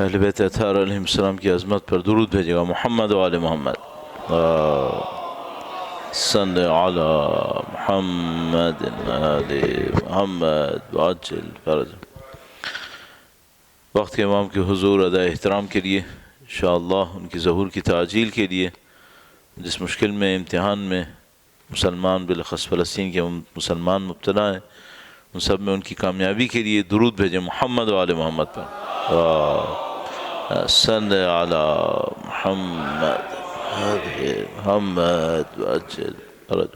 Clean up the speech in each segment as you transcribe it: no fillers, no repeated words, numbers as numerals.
اہل بیت اطہار علیہ السلام کی عظمت پر درود بھیجے گا. محمد و آل محمد صلی علی محمد آل محمد وعجل فرج. وقت کے امام کے حضور اداء احترام کے لیے انشاءاللہ ان کی ظہور کی تعجیل کے لیے جس مشکل میں امتحان میں مسلمان بالاخص فلسطین کے مسلمان مبتلا ہیں ان سب میں ان کی کامیابی کے لیے درود بھیجیں محمد و آل محمد پر. صلی علی محمد محمد وعجل فرج.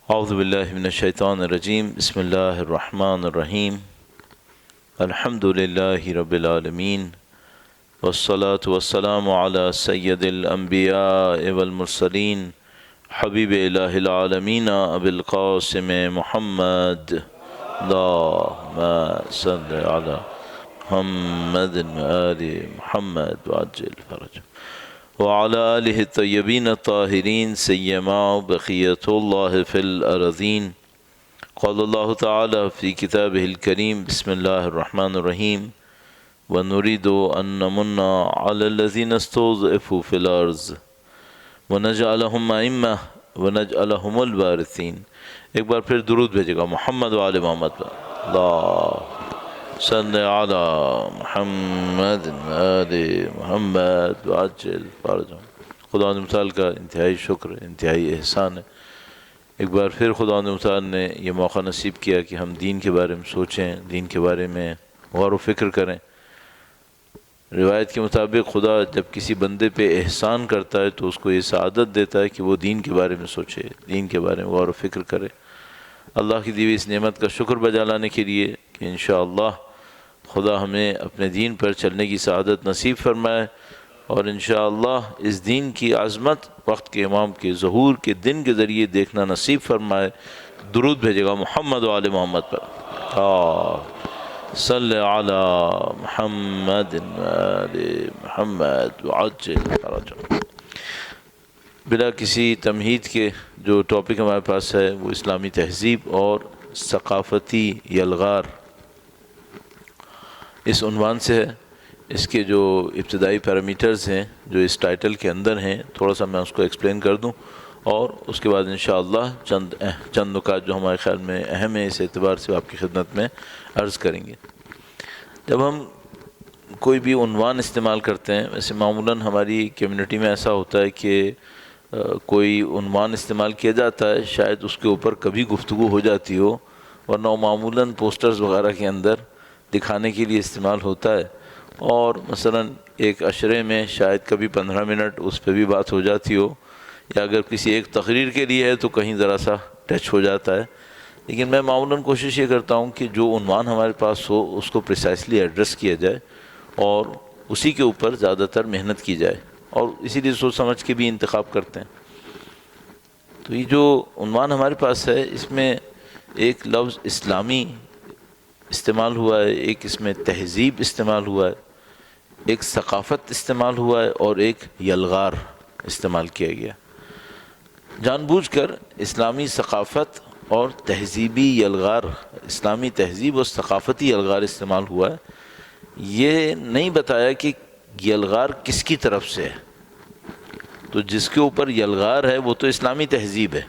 اعوذ باللہ من الشیطان الرجیم. بسم اللہ الرحمن الرحیم. الحمد للہ رب العالمین والصلاة والسلام علی سید الانبیاء والمرسلین حبیب الہ العالمین ابی القاسم محمد اللہم صل علی محمد آل محمد وعجل فرج وعلی آلہ الطیبین الطاہرین سیما بقیۃ اللہ فی الارضین. قال اللہ تعالی فی کتابہ الکریم. بسم اللہ الرحمن الرحیم. وَنُرِيدُ أَن نَّمُنَّ عَلَى الَّذِينَ اسْتُضْعِفُوا فِي الْأَرْضِ وَنَجْعَلَهُمْ أَئِمَّةً وَنَجْعَلَهُمُ الْوَارِثِينَ. ایک بار پھر درود بھیجے گا محمد و آل محمد پر. اللہ صلی علی محمد آل محمد وعجل فرجهم. خدا متعال کا انتہائی شکر انتہائی احسان ہے. ایک بار پھر خدا متعال نے یہ موقع نصیب کیا کہ ہم دین کے بارے میں سوچیں، دین کے بارے میں غور و فکر کریں. روایت کے مطابق خدا جب کسی بندے پہ احسان کرتا ہے تو اس کو یہ سعادت دیتا ہے کہ وہ دین کے بارے میں سوچے، دین کے بارے میں غور و فکر کرے. اللہ کی دی ہوئی اس نعمت کا شکر بجا لانے کے لیے کہ انشاءاللہ خدا ہمیں اپنے دین پر چلنے کی سعادت نصیب فرمائے اور انشاءاللہ اس دین کی عظمت وقت کے امام کے ظہور کے دن کے ذریعے دیکھنا نصیب فرمائے. درود بھیجے گا محمد و آل محمد پر. صلی علی محمد آل محمد وعجل فرجهم. بلا کسی تمہید کے جو ٹاپک ہمارے پاس ہے وہ اسلامی تہذیب اور ثقافتی یلغار اس عنوان سے ہے. اس کے جو ابتدائی پیرامیٹرز ہیں جو اس ٹائٹل کے اندر ہیں تھوڑا سا میں اس کو ایکسپلین کر دوں اور اس کے بعد انشاءاللہ چند نکات جو ہمارے خیال میں اہم ہیں اس اعتبار سے آپ کی خدمت میں عرض کریں گے. جب ہم کوئی بھی عنوان استعمال کرتے ہیں ویسے معمولاً ہماری کمیونٹی میں ایسا ہوتا ہے کہ کوئی عنوان استعمال کیا جاتا ہے شاید اس کے اوپر کبھی گفتگو ہو جاتی ہو ورنہ معمولاً پوسٹرز وغیرہ کے اندر دکھانے کے لیے استعمال ہوتا ہے اور مثلاً ایک عشرے میں شاید کبھی 15 منٹ اس پہ بھی بات ہو جاتی ہو یا اگر کسی ایک تقریر کے لیے ہے تو کہیں ذرا سا ٹچ ہو جاتا ہے. لیکن میں معمولاً کوشش یہ کرتا ہوں کہ جو عنوان ہمارے پاس ہو اس کو پریسائسلی ایڈریس کیا جائے اور اسی کے اوپر زیادہ تر محنت کی جائے اور اسی لیے سوچ سمجھ کے بھی انتخاب کرتے ہیں. تو یہ جو عنوان ہمارے پاس ہے اس میں ایک لفظ اسلامی استعمال ہوا ہے، ایک اس میں تہذیب استعمال ہوا ہے، ایک ثقافت استعمال ہوا ہے اور ایک یلغار استعمال کیا گیا. جان بوجھ کر اسلامی ثقافت اور تہذیبی یلغار، اسلامی تہذیب اور ثقافتی یلغار استعمال ہوا ہے. یہ نہیں بتایا کہ یلغار کس کی طرف سے ہے. تو جس کے اوپر یلغار ہے وہ تو اسلامی تہذیب ہے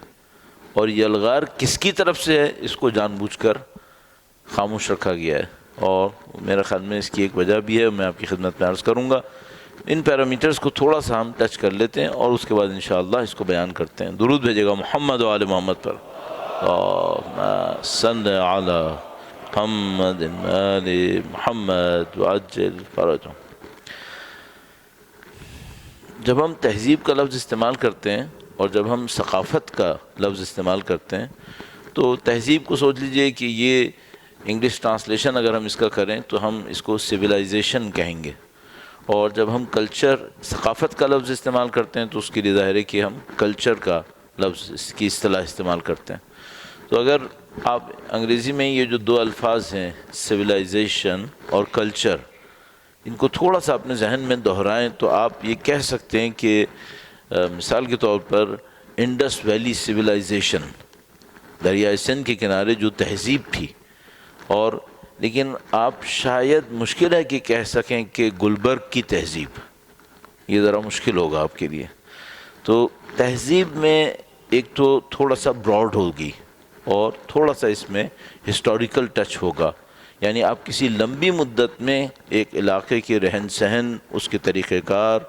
اور یلغار کس کی طرف سے ہے اس کو جان بوجھ کر خاموش رکھا گیا ہے اور میرے خیال میں اس کی ایک وجہ بھی ہے میں آپ کی خدمت میں عرض کروں گا. ان پیرامیٹرز کو تھوڑا سا ہم ٹچ کر لیتے ہیں اور اس کے بعد انشاءاللہ اس کو بیان کرتے ہیں. درود بھیجے گا محمد و آل محمد پر. صلی علی محمد آل محمد وعجل فرجهم. جب ہم تہذیب کا لفظ استعمال کرتے ہیں اور جب ہم ثقافت کا لفظ استعمال کرتے ہیں تو تہذیب کو سوچ لیجئے کہ یہ انگلش ٹرانسلیشن اگر ہم اس کا کریں تو ہم اس کو سویلائزیشن کہیں گے اور جب ہم کلچر ثقافت کا لفظ استعمال کرتے ہیں تو اس کے لیے ظاہر ہے کہ ہم کلچر کا لفظ اس کی اصطلاح استعمال کرتے ہیں. تو اگر آپ انگریزی میں یہ جو دو الفاظ ہیں سویلائزیشن اور کلچر ان کو تھوڑا سا اپنے ذہن میں دہرائیں تو آپ یہ کہہ سکتے ہیں کہ مثال کے طور پر انڈس ویلی سویلائزیشن، دریائے سندھ کے کنارے جو تہذیب تھی اور لیکن آپ شاید مشکل ہے کہ کہہ سکیں کہ گلبرگ کی تہذیب، یہ ذرا مشکل ہوگا آپ کے لیے۔ تو تہذیب میں ایک تو تھوڑا سا براڈ ہوگی اور تھوڑا سا اس میں ہسٹوریکل ٹچ ہوگا، یعنی آپ کسی لمبی مدت میں ایک علاقے کے رہن سہن، اس کے طریقہ کار،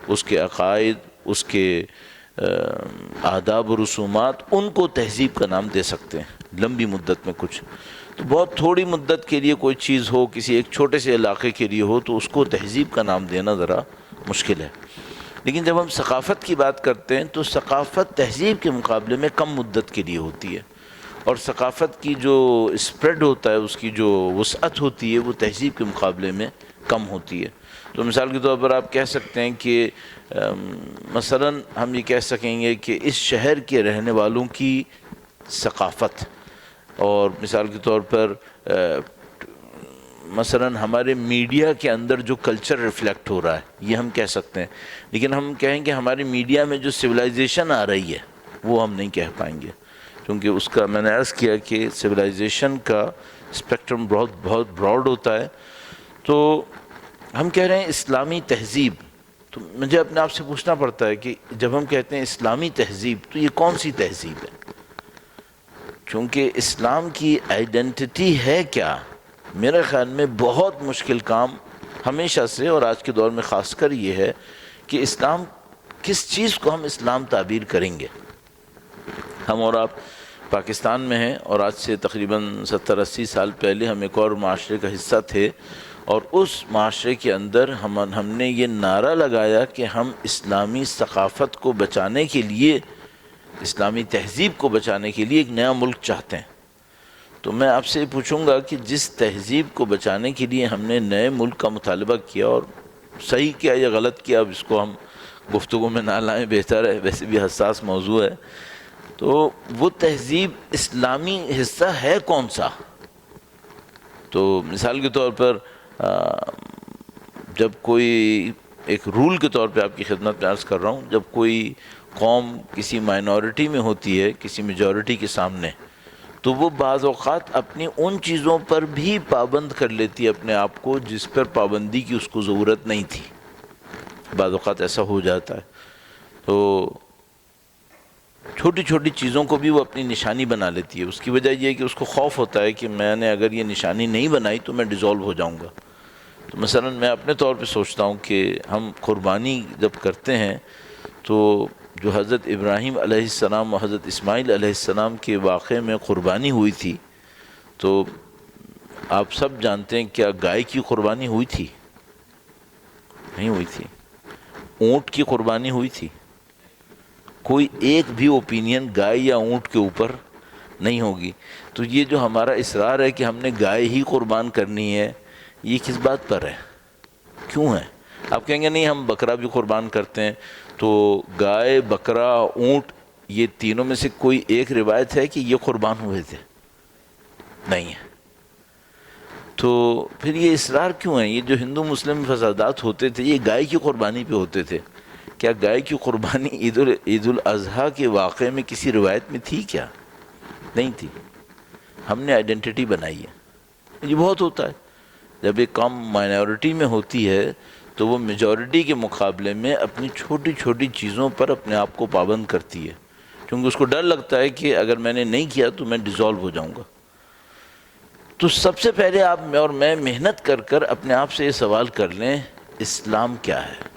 اس کے عقائد، اس کے آداب و رسومات، ان کو تہذیب کا نام دے سکتے ہیں لمبی مدت میں کچھ۔ تو بہت تھوڑی مدت کے لیے کوئی چیز ہو، کسی ایک چھوٹے سے علاقے کے لیے ہو، تو اس کو تہذیب کا نام دینا ذرا مشکل ہے۔ لیکن جب ہم ثقافت کی بات کرتے ہیں تو ثقافت تہذیب کے مقابلے میں کم مدت کے لیے ہوتی ہے، اور ثقافت کی جو اسپریڈ ہوتا ہے، اس کی جو وسعت ہوتی ہے، وہ تہذیب کے مقابلے میں کم ہوتی ہے۔ تو مثال کے طور پر آپ کہہ سکتے ہیں کہ مثلاً ہم یہ کہہ سکیں گے کہ اس شہر کے رہنے والوں کی ثقافت، اور مثال کے طور پر مثلاً ہمارے میڈیا کے اندر جو کلچر ریفلیکٹ ہو رہا ہے، یہ ہم کہہ سکتے ہیں۔ لیکن ہم کہیں کہ ہماری میڈیا میں جو سویلائزیشن آ رہی ہے وہ ہم نہیں کہہ پائیں گے، کیونکہ اس کا میں نے عرض کیا کہ سویلائزیشن کا اسپیکٹرم بہت براڈ ہوتا ہے۔ تو ہم کہہ رہے ہیں اسلامی تہذیب، تو مجھے اپنے آپ سے پوچھنا پڑتا ہے کہ جب ہم کہتے ہیں اسلامی تہذیب تو یہ کون سی تہذیب ہے؟ چونکہ اسلام کی آئیڈینٹی ہے کیا؟ میرے خیال میں بہت مشکل کام ہمیشہ سے اور آج کے دور میں خاص کر یہ ہے کہ اسلام، کس چیز کو ہم اسلام تعبیر کریں گے؟ ہم اور آپ پاکستان میں ہیں، اور آج سے تقریباً 70-80 سال پہلے ہم ایک اور معاشرے کا حصہ تھے، اور اس معاشرے کے اندر ہم نے یہ نعرہ لگایا کہ ہم اسلامی ثقافت کو بچانے کے لیے، اسلامی تہذیب کو بچانے کے لیے ایک نیا ملک چاہتے ہیں۔ تو میں آپ سے پوچھوں گا کہ جس تہذیب کو بچانے کے لیے ہم نے نئے ملک کا مطالبہ کیا، اور صحیح کیا یا غلط کیا، اب اس کو ہم گفتگو میں نہ لائیں بہتر ہے، ویسے بھی حساس موضوع ہے، تو وہ تہذیب اسلامی حصہ ہے کون سا؟ تو مثال کے طور پر جب کوئی ایک رول کے طور پہ آپ کی خدمت میں عرض کر رہا ہوں، جب کوئی قوم کسی مائنورٹی میں ہوتی ہے کسی میجورٹی کے سامنے، تو وہ بعض اوقات اپنی ان چیزوں پر بھی پابند کر لیتی ہے اپنے آپ کو جس پر پابندی کی اس کو ضرورت نہیں تھی۔ بعض اوقات ایسا ہو جاتا ہے، تو چھوٹی چھوٹی چیزوں کو بھی وہ اپنی نشانی بنا لیتی ہے۔ اس کی وجہ یہ ہے کہ اس کو خوف ہوتا ہے کہ میں نے اگر یہ نشانی نہیں بنائی تو میں ڈیزالو ہو جاؤں گا۔ تو مثلا میں اپنے طور پہ سوچتا ہوں کہ ہم قربانی جب کرتے ہیں تو جو حضرت ابراہیم علیہ السلام و حضرت اسماعیل علیہ السلام کے واقعے میں قربانی ہوئی تھی، تو آپ سب جانتے ہیں کیا گائے کی قربانی ہوئی تھی؟ نہیں ہوئی تھی۔ اونٹ کی قربانی ہوئی تھی؟ کوئی ایک بھی اوپینین گائے یا اونٹ کے اوپر نہیں ہوگی۔ تو یہ جو ہمارا اصرار ہے کہ ہم نے گائے ہی قربان کرنی ہے، یہ کس بات پر ہے؟ کیوں ہے؟ آپ کہیں گے نہیں ہم بکرا بھی قربان کرتے ہیں، تو گائے، بکرا، اونٹ، یہ تینوں میں سے کوئی ایک روایت ہے کہ یہ قربان ہوئے تھے؟ نہیں ہے۔ تو پھر یہ اصرار کیوں ہے؟ یہ جو ہندو مسلم فسادات ہوتے تھے یہ گائے کی قربانی پہ ہوتے تھے۔ کیا گائے کی قربانی عید الاضحیٰ کے واقعے میں کسی روایت میں تھی کیا؟ نہیں تھی۔ ہم نے آئیڈینٹی بنائی ہے۔ یہ بہت ہوتا ہے جب ایک قوم مائنورٹی میں ہوتی ہے تو وہ میجورٹی کے مقابلے میں اپنی چھوٹی چھوٹی چیزوں پر اپنے آپ کو پابند کرتی ہے، کیونکہ اس کو ڈر لگتا ہے کہ اگر میں نے نہیں کیا تو میں ڈیزالو ہو جاؤں گا۔ تو سب سے پہلے آپ اور میں محنت کر کر اپنے آپ سے یہ سوال کر لیں اسلام کیا ہے،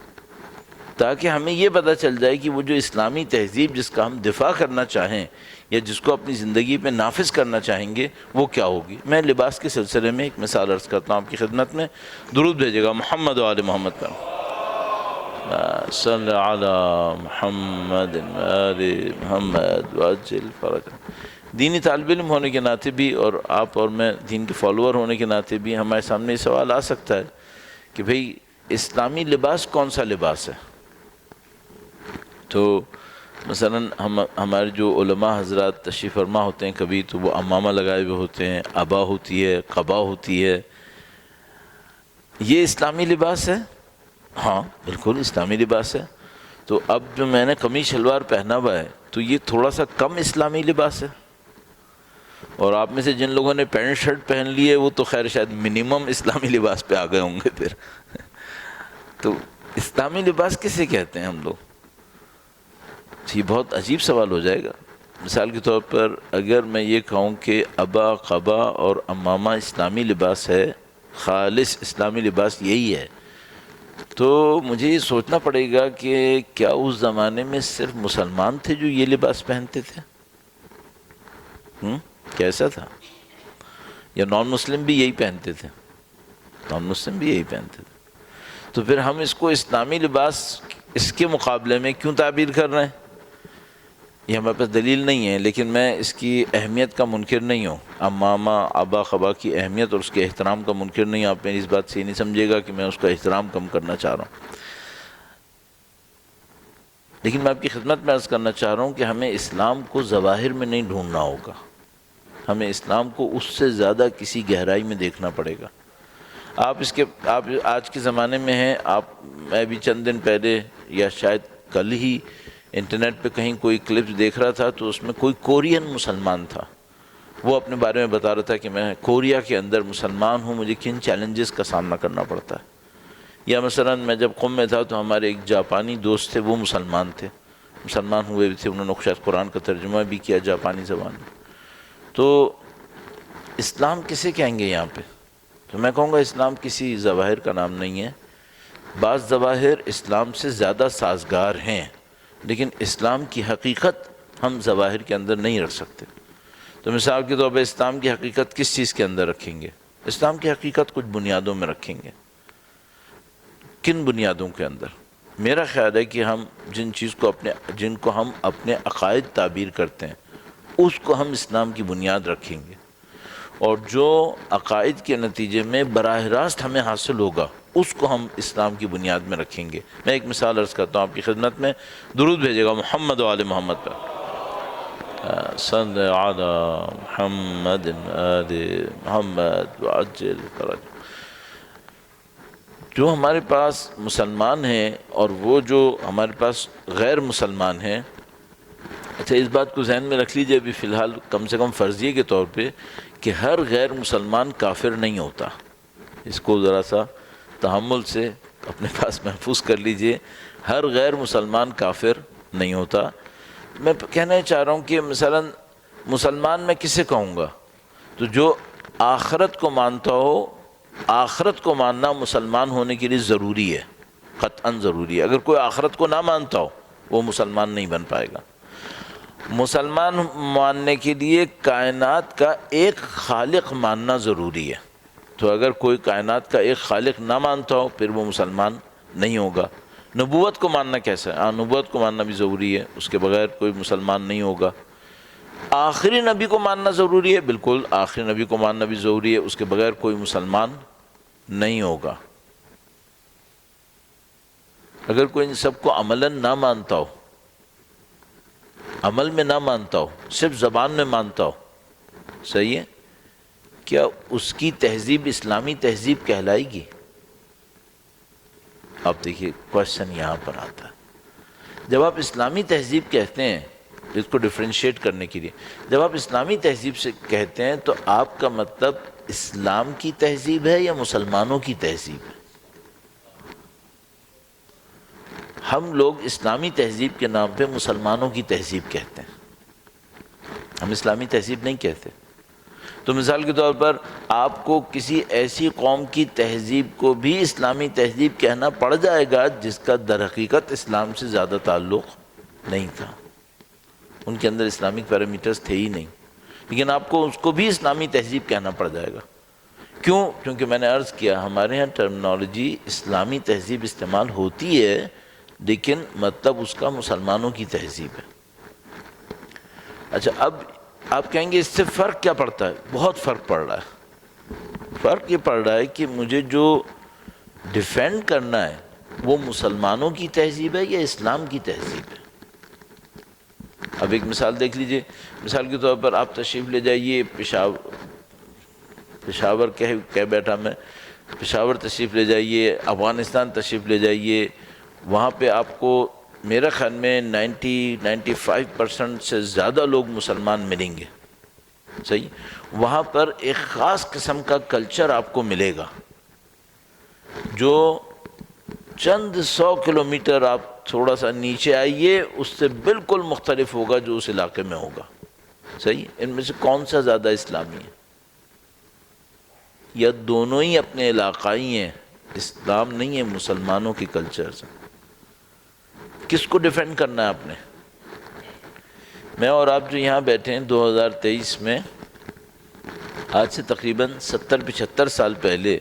تاکہ ہمیں یہ پتہ چل جائے کہ وہ جو اسلامی تہذیب جس کا ہم دفاع کرنا چاہیں یا جس کو اپنی زندگی پہ نافذ کرنا چاہیں گے وہ کیا ہوگی۔ میں لباس کے سلسلے میں ایک مثال عرض کرتا ہوں آپ کی خدمت میں، درود بھیجے گا محمد و آل محمد پر، صلی علی محمد آل محمد وعجل فرج۔ دینی طالب علم ہونے کے ناطے بھی اور آپ اور میں دین کے فالوور ہونے کے ناطے بھی ہمارے سامنے یہ سوال آ سکتا ہے کہ بھئی اسلامی لباس کون سا لباس ہے؟ تو مثلاً ہمارے جو علماء حضرات تشریف فرما ہوتے ہیں کبھی تو وہ عمامہ لگائے ہوئے ہوتے ہیں، عبا ہوتی ہے، قبا ہوتی ہے، یہ اسلامی لباس ہے؟ ہاں بالکل اسلامی لباس ہے۔ تو اب جو میں نے قمیص شلوار پہنا ہوا ہے تو یہ تھوڑا سا کم اسلامی لباس ہے؟ اور آپ میں سے جن لوگوں نے پینٹ شرٹ پہن لی ہے وہ تو خیر شاید منیمم اسلامی لباس پہ آ گئے ہوں گے پھر تو اسلامی لباس کسے کہتے ہیں ہم لوگ؟ یہ بہت عجیب سوال ہو جائے گا۔ مثال کے طور پر اگر میں یہ کہوں کہ ابا، قبا اور امامہ اسلامی لباس ہے، خالص اسلامی لباس یہی ہے، تو مجھے یہ سوچنا پڑے گا کہ کیا اس زمانے میں صرف مسلمان تھے جو یہ لباس پہنتے تھے؟ کیسا تھا؟ یا نان مسلم بھی یہی پہنتے تھے؟ نان مسلم بھی یہی پہنتے تھے۔ تو پھر ہم اس کو اسلامی لباس اس کے مقابلے میں کیوں تعبیر کر رہے ہیں؟ یہ ہمارے پاس دلیل نہیں ہے، لیکن میں اس کی اہمیت کا منکر نہیں ہوں، امامہ ابا خبا کی اہمیت اور اس کے احترام کا منکر نہیں ہوں۔ آپ میری اس بات سے یہ نہیں سمجھے گا کہ میں اس کا احترام کم کرنا چاہ رہا ہوں، لیکن میں آپ کی خدمت میں عرض کرنا چاہ رہا ہوں کہ ہمیں اسلام کو ظواہر میں نہیں ڈھونڈنا ہوگا، ہمیں اسلام کو اس سے زیادہ کسی گہرائی میں دیکھنا پڑے گا۔ آپ آج کے زمانے میں ہیں، میں بھی چند دن پہلے یا شاید کل ہی انٹرنیٹ پہ کہیں کوئی کلپس دیکھ رہا تھا، تو اس میں کوئی کورین مسلمان تھا، وہ اپنے بارے میں بتا رہا تھا کہ میں کوریا کے اندر مسلمان ہوں، مجھے کن چیلنجز کا سامنا کرنا پڑتا ہے۔ یا مثلا میں جب قم میں تھا تو ہمارے ایک جاپانی دوست تھے، وہ مسلمان تھے، مسلمان ہوئے بھی تھے، انہوں نے شاید قرآن کا ترجمہ بھی کیا جاپانی زبان میں۔ تو اسلام کسے کہیں گے یہاں پہ؟ تو میں کہوں گا اسلام کسی ظواہر کا نام نہیں ہے۔ بعض ظواہر اسلام سے زیادہ سازگار ہیں، لیکن اسلام کی حقیقت ہم ظواہر کے اندر نہیں رکھ سکتے۔ تو مثال کے طور پہ اسلام کی حقیقت کس چیز کے اندر رکھیں گے؟ اسلام کی حقیقت کچھ بنیادوں میں رکھیں گے۔ کن بنیادوں کے اندر؟ میرا خیال ہے کہ ہم جن کو ہم اپنے عقائد تعبیر کرتے ہیں اس کو ہم اسلام کی بنیاد رکھیں گے، اور جو عقائد کے نتیجے میں براہ راست ہمیں حاصل ہوگا اس کو ہم اسلام کی بنیاد میں رکھیں گے۔ میں ایک مثال عرض کرتا ہوں آپ کی خدمت میں، درود بھیجے گا محمد و آل محمد پر، صلی علی محمد آل محمد وعجل فرج۔ جو ہمارے پاس مسلمان ہیں اور وہ جو ہمارے پاس غیر مسلمان ہیں، اچھا اس بات کو ذہن میں رکھ لیجئے ابھی فی الحال کم سے کم فرضیے کے طور پہ کہ ہر غیر مسلمان کافر نہیں ہوتا، اس کو ذرا سا تحمل سے اپنے پاس محفوظ کر لیجئے، ہر غیر مسلمان کافر نہیں ہوتا۔ میں کہنا چاہ رہا ہوں کہ مثلا مسلمان میں کسے کہوں گا؟ تو جو آخرت کو مانتا ہو، آخرت کو ماننا مسلمان ہونے کے لیے ضروری ہے، قطعاً ضروری ہے۔ اگر کوئی آخرت کو نہ مانتا ہو وہ مسلمان نہیں بن پائے گا۔ مسلمان ماننے کے لیے کائنات کا ایک خالق ماننا ضروری ہے، تو اگر کوئی کائنات کا ایک خالق نہ مانتا ہو پھر وہ مسلمان نہیں ہوگا۔ نبوت کو ماننا کیسا ہے؟ نبوت کو ماننا بھی ضروری ہے، اس کے بغیر کوئی مسلمان نہیں ہوگا۔ آخری نبی کو ماننا ضروری ہے، بالکل آخری نبی کو ماننا بھی ضروری ہے، اس کے بغیر کوئی مسلمان نہیں ہوگا۔ اگر کوئی ان سب کو عملاً نہ مانتا ہو، عمل میں نہ مانتا ہو، صرف زبان میں مانتا ہو، صحیح ہے، کیا اس کی تہذیب اسلامی تہذیب کہلائے گی؟ آپ دیکھیے کوشچن یہاں پر آتا ہے۔ جب آپ اسلامی تہذیب کہتے ہیں، اس کو ڈیفرینشیٹ کرنے کے لیے، جب آپ اسلامی تہذیب سے کہتے ہیں تو آپ کا مطلب اسلام کی تہذیب ہے یا مسلمانوں کی تہذیب ہے؟ ہم لوگ اسلامی تہذیب کے نام پہ مسلمانوں کی تہذیب کہتے ہیں، ہم اسلامی تہذیب نہیں کہتے۔ تو مثال کے طور پر آپ کو کسی ایسی قوم کی تہذیب کو بھی اسلامی تہذیب کہنا پڑ جائے گا جس کا در حقیقت اسلام سے زیادہ تعلق نہیں تھا، ان کے اندر اسلامک پیرامیٹرز تھے ہی نہیں، لیکن آپ کو اس کو بھی اسلامی تہذیب کہنا پڑ جائے گا۔ کیوں؟ کیونکہ میں نے عرض کیا ہمارے ہاں ٹرمنالوجی اسلامی تہذیب استعمال ہوتی ہے، لیکن مطلب اس کا مسلمانوں کی تہذیب ہے۔ اچھا اب آپ کہیں گے اس سے فرق کیا پڑتا ہے؟ بہت فرق پڑ رہا ہے۔ فرق یہ پڑ رہا ہے کہ مجھے جو ڈیفینڈ کرنا ہے وہ مسلمانوں کی تہذیب ہے یا اسلام کی تہذیب ہے۔ اب ایک مثال دیکھ لیجئے، مثال کے طور پر آپ تشریف لے جائیے پشاور کہہ بیٹھا میں، پشاور تشریف لے جائیے، افغانستان تشریف لے جائیے، وہاں پہ آپ کو میرا خیال میں 95% سے زیادہ لوگ مسلمان ملیں گے، صحیح، وہاں پر ایک خاص قسم کا کلچر آپ کو ملے گا جو چند 100 کلومیٹر آپ تھوڑا سا نیچے آئیے اس سے بالکل مختلف ہوگا جو اس علاقے میں ہوگا. صحیح، ان میں سے کون سا زیادہ اسلامی ہے؟ یا دونوں ہی اپنے علاقائی ہیں، اسلام نہیں ہے، مسلمانوں کے کلچر سے. کس کو ڈیفینڈ کرنا ہے آپ نے؟ میں اور آپ جو یہاں بیٹھے ہیں 2023 میں، آج سے تقریباً 70-75 سال پہلے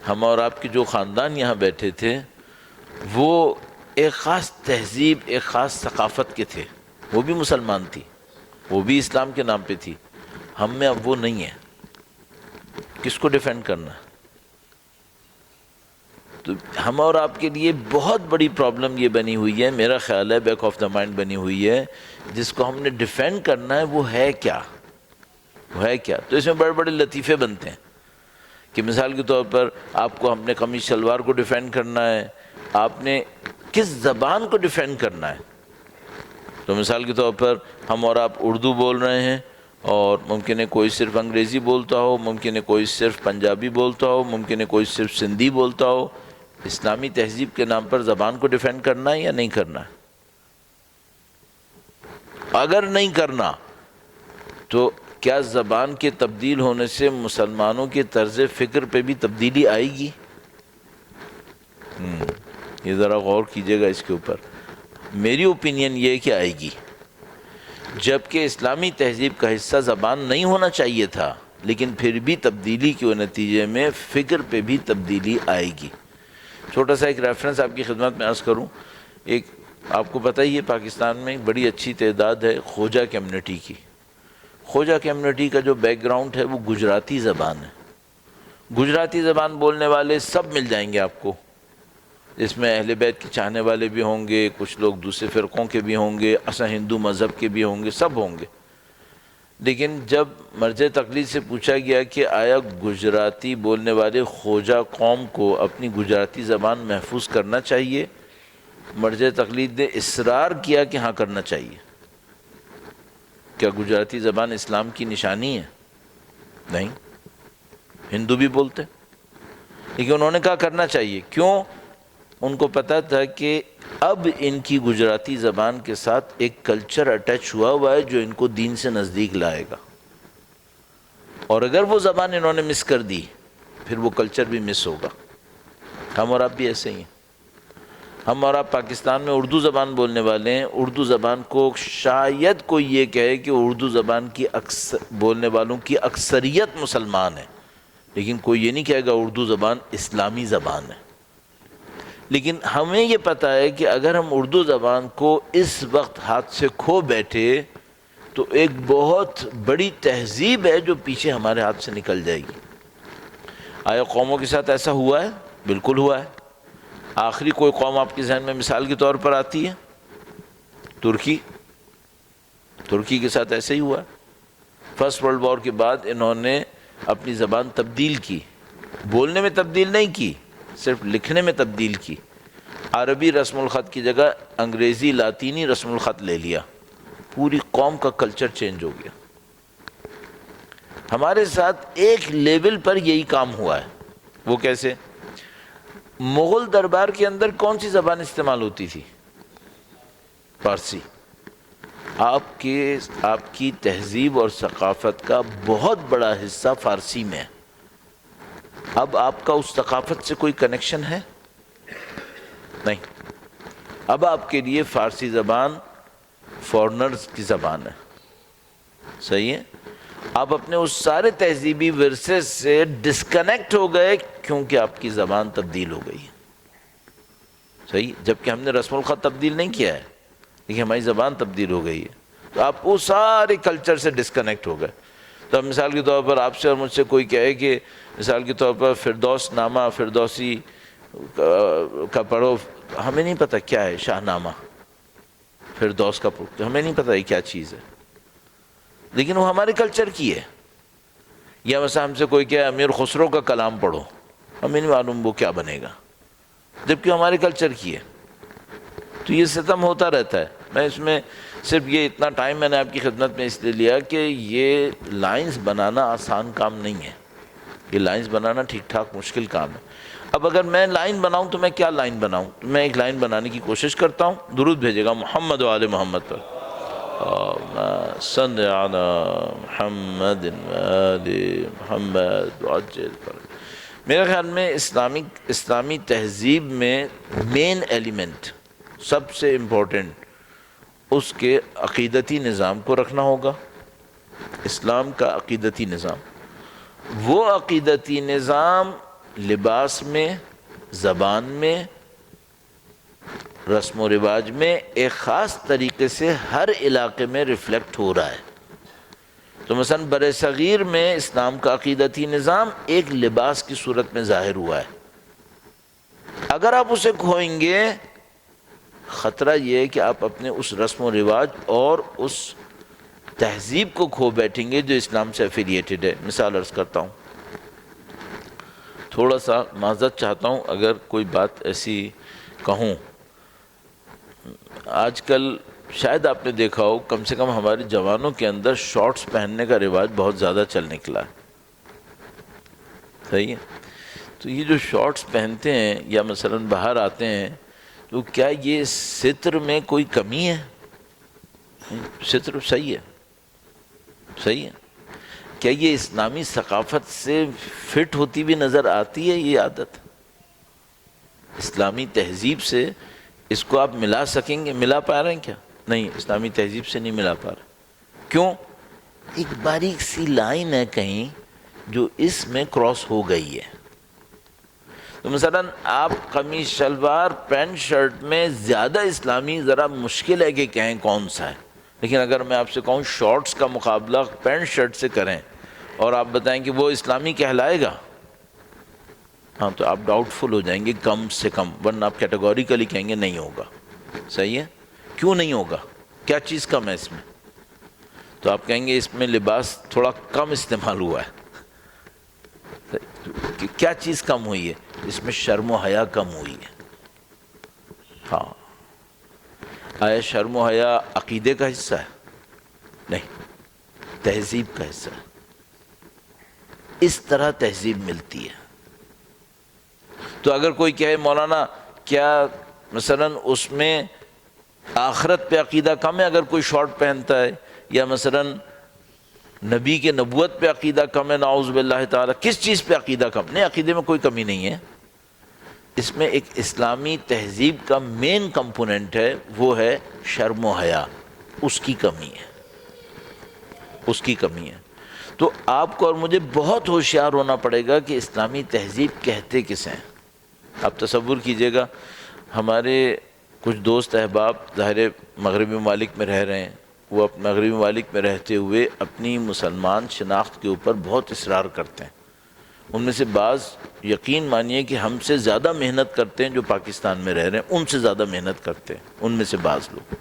ہم اور آپ کے جو خاندان یہاں بیٹھے تھے وہ ایک خاص تہذیب، ایک خاص ثقافت کے تھے. وہ بھی مسلمان تھی، وہ بھی اسلام کے نام پہ تھی. ہم میں اب وہ نہیں ہے. کس کو ڈیفینڈ کرنا؟ تو ہم اور آپ کے لیے بہت بڑی پرابلم یہ بنی ہوئی ہے، میرا خیال ہے بیک آف دا مائنڈ بنی ہوئی ہے، جس کو ہم نے ڈیفینڈ کرنا ہے. وہ ہے کیا؟ وہ ہے کیا؟ تو اس میں بڑے بڑے لطیفے بنتے ہیں کہ مثال کے طور پر آپ کو ہم نے قمیص شلوار کو ڈیفینڈ کرنا ہے، آپ نے کس زبان کو ڈیفینڈ کرنا ہے. تو مثال کے طور پر ہم اور آپ اردو بول رہے ہیں، اور ممکن ہے کوئی صرف انگریزی بولتا ہو، ممکن ہے کوئی صرف پنجابی بولتا ہو، ممکن ہے کوئی صرف سندھی بولتا ہو. اسلامی تہذیب کے نام پر زبان کو ڈیفینڈ کرنا ہے یا نہیں کرنا ہے؟ اگر نہیں کرنا تو کیا زبان کے تبدیل ہونے سے مسلمانوں کے طرز فکر پہ بھی تبدیلی آئے گی؟ یہ ذرا غور کیجئے گا اس کے اوپر. میری اوپینین یہ ہے کہ آئے گی، جبکہ اسلامی تہذیب کا حصہ زبان نہیں ہونا چاہیے تھا، لیکن پھر بھی تبدیلی کے نتیجے میں فکر پہ بھی تبدیلی آئے گی. چھوٹا سا ایک ریفرنس آپ کی خدمت میں عرض کروں. ایک آپ کو پتہ ہی ہے پاکستان میں بڑی اچھی تعداد ہے خوجہ کمیونٹی کی. خوجہ کمیونٹی کا جو بیک گراؤنڈ ہے وہ گجراتی زبان ہے. گجراتی زبان بولنے والے سب مل جائیں گے آپ کو. اس میں اہل بیت کے چاہنے والے بھی ہوں گے، کچھ لوگ دوسرے فرقوں کے بھی ہوں گے، اصل ہندو مذہب کے بھی ہوں گے، سب ہوں گے. لیکن جب مرجع تقلید سے پوچھا گیا کہ آیا گجراتی بولنے والے خوجہ قوم کو اپنی گجراتی زبان محفوظ کرنا چاہیے، مرجع تقلید نے اصرار کیا کہ ہاں کرنا چاہیے. کیا گجراتی زبان اسلام کی نشانی ہے؟ نہیں، ہندو بھی بولتے، لیکن انہوں نے کہا کرنا چاہیے. کیوں؟ ان کو پتا تھا کہ اب ان کی گجراتی زبان کے ساتھ ایک کلچر اٹیچ ہوا ہے جو ان کو دین سے نزدیک لائے گا، اور اگر وہ زبان انہوں نے مس کر دی پھر وہ کلچر بھی مس ہوگا. ہم اور آپ بھی ایسے ہی ہیں. ہم اور آپ پاکستان میں اردو زبان بولنے والے ہیں. اردو زبان کو شاید کوئی یہ کہے کہ اردو زبان کی بولنے والوں کی اکثریت مسلمان ہے، لیکن کوئی یہ نہیں کہے گا اردو زبان اسلامی زبان ہے. لیکن ہمیں یہ پتہ ہے کہ اگر ہم اردو زبان کو اس وقت ہاتھ سے کھو بیٹھے تو ایک بہت بڑی تہذیب ہے جو پیچھے ہمارے ہاتھ سے نکل جائے گی. آیا قوموں کے ساتھ ایسا ہوا ہے؟ بالکل ہوا ہے. آخری کوئی قوم آپ کے ذہن میں مثال کے طور پر آتی ہے؟ ترکی کے ساتھ ایسا ہی ہوا ہے. فرسٹ ورلڈ وار کے بعد انہوں نے اپنی زبان تبدیل کی، بولنے میں تبدیل نہیں کی، صرف لکھنے میں تبدیل کی. عربی رسم الخط کی جگہ انگریزی لاطینی رسم الخط لے لیا. پوری قوم کا کلچر چینج ہو گیا. ہمارے ساتھ ایک لیول پر یہی کام ہوا ہے. وہ کیسے؟ مغل دربار کے اندر کون سی زبان استعمال ہوتی تھی؟ فارسی. آپ کی تہذیب اور ثقافت کا بہت بڑا حصہ فارسی میں ہے. اب آپ کا اس ثقافت سے کوئی کنیکشن ہے؟ نہیں. اب آپ کے لیے فارسی زبان فورنرز کی زبان ہے. صحیح ہے؟ آپ اپنے اس سارے تہذیبی ورثے سے ڈسکنیکٹ ہو گئے کیونکہ آپ کی زبان تبدیل ہو گئی ہے. صحیح، جبکہ ہم نے رسم الخط تبدیل نہیں کیا ہے، لیکن ہماری زبان تبدیل ہو گئی ہے. تو آپ وہ سارے کلچر سے ڈسکنیکٹ ہو گئے. تو اب مثال کے طور پر آپ سے اور مجھ سے کوئی کہے کہ مثال کے طور پر فردوس نامہ فردوسی کا پڑھو، ہمیں نہیں پتہ کیا ہے شاہ نامہ فردوس کا پڑھو، ہمیں نہیں پتہ یہ کیا چیز ہے، لیکن وہ ہمارے کلچر کی ہے. یا مثلا ہم سے کوئی کہے امیر خسرو کا کلام پڑھو، ہمیں نہیں معلوم وہ کیا بنے گا، جبکہ ہمارے کلچر کی ہے. تو یہ ستم ہوتا رہتا ہے. میں اس میں صرف یہ اتنا ٹائم میں نے آپ کی خدمت میں اس لیے لیا کہ یہ لائنز بنانا آسان کام نہیں ہے، یہ لائنز بنانا ٹھیک ٹھاک مشکل کام ہے۔ اب اگر میں لائن بناؤں تو میں کیا لائن بناؤں؟ میں ایک لائن بنانے کی کوشش کرتا ہوں، درود بھیجے گا محمد و آل محمد پر، صلی علی محمد و آل محمد وعجل پر۔ میرے خیال میں اسلامی تہذیب میں مین ایلیمنٹ، سب سے امپورٹنٹ، اس کے عقیدتی نظام کو رکھنا ہوگا۔ اسلام کا عقیدتی نظام، وہ عقیدتی نظام لباس میں، زبان میں، رسم و رواج میں ایک خاص طریقے سے ہر علاقے میں ریفلیکٹ ہو رہا ہے۔ تو مثلا بر صغیر میں اسلام کا عقیدتی نظام ایک لباس کی صورت میں ظاہر ہوا ہے۔ اگر آپ اسے کھوئیں گے، خطرہ یہ ہے کہ آپ اپنے اس رسم و رواج اور اس تہذیب کو کھو بیٹھیں گے جو اسلام سے ایفیلیٹڈ ہے۔ مثال عرض کرتا ہوں، تھوڑا سا معذرت چاہتا ہوں اگر کوئی بات ایسی کہوں۔ آج کل شاید آپ نے دیکھا ہو، کم سے کم ہمارے جوانوں کے اندر شارٹس پہننے کا رواج بہت زیادہ چل نکلا ہے، صحیح ہے؟ تو یہ جو شارٹس پہنتے ہیں یا مثلا باہر آتے ہیں، تو کیا یہ ستر میں کوئی کمی ہے؟ ستر صحیح ہے، صحیح ہے۔ کیا یہ اسلامی ثقافت سے فٹ ہوتی بھی نظر آتی ہے یہ عادت؟ اسلامی تہذیب سے اس کو آپ ملا سکیں گے؟ ملا پا رہے ہیں کیا؟ نہیں، اسلامی تہذیب سے نہیں ملا پا رہے۔ کیوں؟ ایک باریک سی لائن ہے کہیں جو اس میں کراس ہو گئی ہے۔ تو مثلا آپ قمیص شلوار پینٹ شرٹ میں زیادہ اسلامی ذرا مشکل ہے کہ کہیں کون سا ہے، لیکن اگر میں آپ سے کہوں شارٹس کا مقابلہ پینٹ شرٹ سے کریں اور آپ بتائیں کہ وہ اسلامی کہلائے گا، ہاں تو آپ ڈاؤٹ فل ہو جائیں گے کم سے کم، ورنہ آپ کیٹیگوریکلی کہیں گے نہیں ہوگا۔ صحیح ہے؟ کیوں نہیں ہوگا؟ کیا چیز کم ہے اس میں؟ تو آپ کہیں گے اس میں لباس تھوڑا کم استعمال ہوا ہے۔ کیا چیز کم ہوئی ہے؟ اس میں شرم و حیا کم ہوئی ہے۔ ہاں، آیا شرم و حیا عقیدے کا حصہ ہے؟ نہیں، تہذیب کا حصہ ہے۔ اس طرح تہذیب ملتی ہے۔ تو اگر کوئی کہے مولانا کیا مثلا اس میں آخرت پہ عقیدہ کم ہے اگر کوئی شارٹ پہنتا ہے، یا مثلا نبی کے نبوت پہ عقیدہ کم ہے، نعوذ باللہ تعالی، کس چیز پہ عقیدہ کم؟ نہیں، عقیدے میں کوئی کمی نہیں ہے۔ اس میں ایک اسلامی تہذیب کا مین کمپوننٹ ہے، وہ ہے شرم و حیا، اس کی کمی ہے، اس کی کمی ہے۔ تو آپ کو اور مجھے بہت ہوشیار ہونا پڑے گا کہ اسلامی تہذیب کہتے کسے ہیں۔ آپ تصور کیجئے گا، ہمارے کچھ دوست احباب ظاہر مغربی ممالک میں رہ رہے ہیں، وہ مغربی ممالک میں رہتے ہوئے اپنی مسلمان شناخت کے اوپر بہت اصرار کرتے ہیں۔ ان میں سے بعض یقین مانیے کہ ہم سے زیادہ محنت کرتے ہیں، جو پاکستان میں رہ رہے ہیں ان سے زیادہ محنت کرتے ہیں ان میں سے بعض لوگ،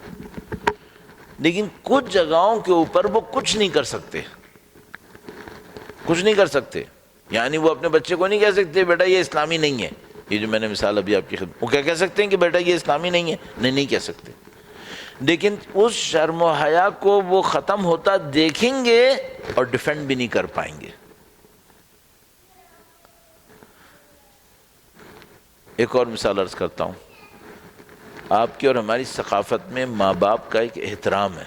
لیکن کچھ جگہوں کے اوپر وہ کچھ نہیں کر سکتے، کچھ نہیں کر سکتے۔ یعنی وہ اپنے بچے کو نہیں کہہ سکتے بیٹا یہ اسلامی نہیں ہے، یہ جو میں نے مثال ابھی آپ کی خدمت، وہ کیا کہہ سکتے ہیں کہ بیٹا یہ اسلامی نہیں ہے؟ نہیں کہہ سکتے، لیکن اس شرم و حیا کو وہ ختم ہوتا دیکھیں گے اور ڈیفینڈ بھی نہیں کر پائیں گے۔ ایک اور مثال عرض کرتا ہوں، آپ کی اور ہماری ثقافت میں ماں باپ کا ایک احترام ہے،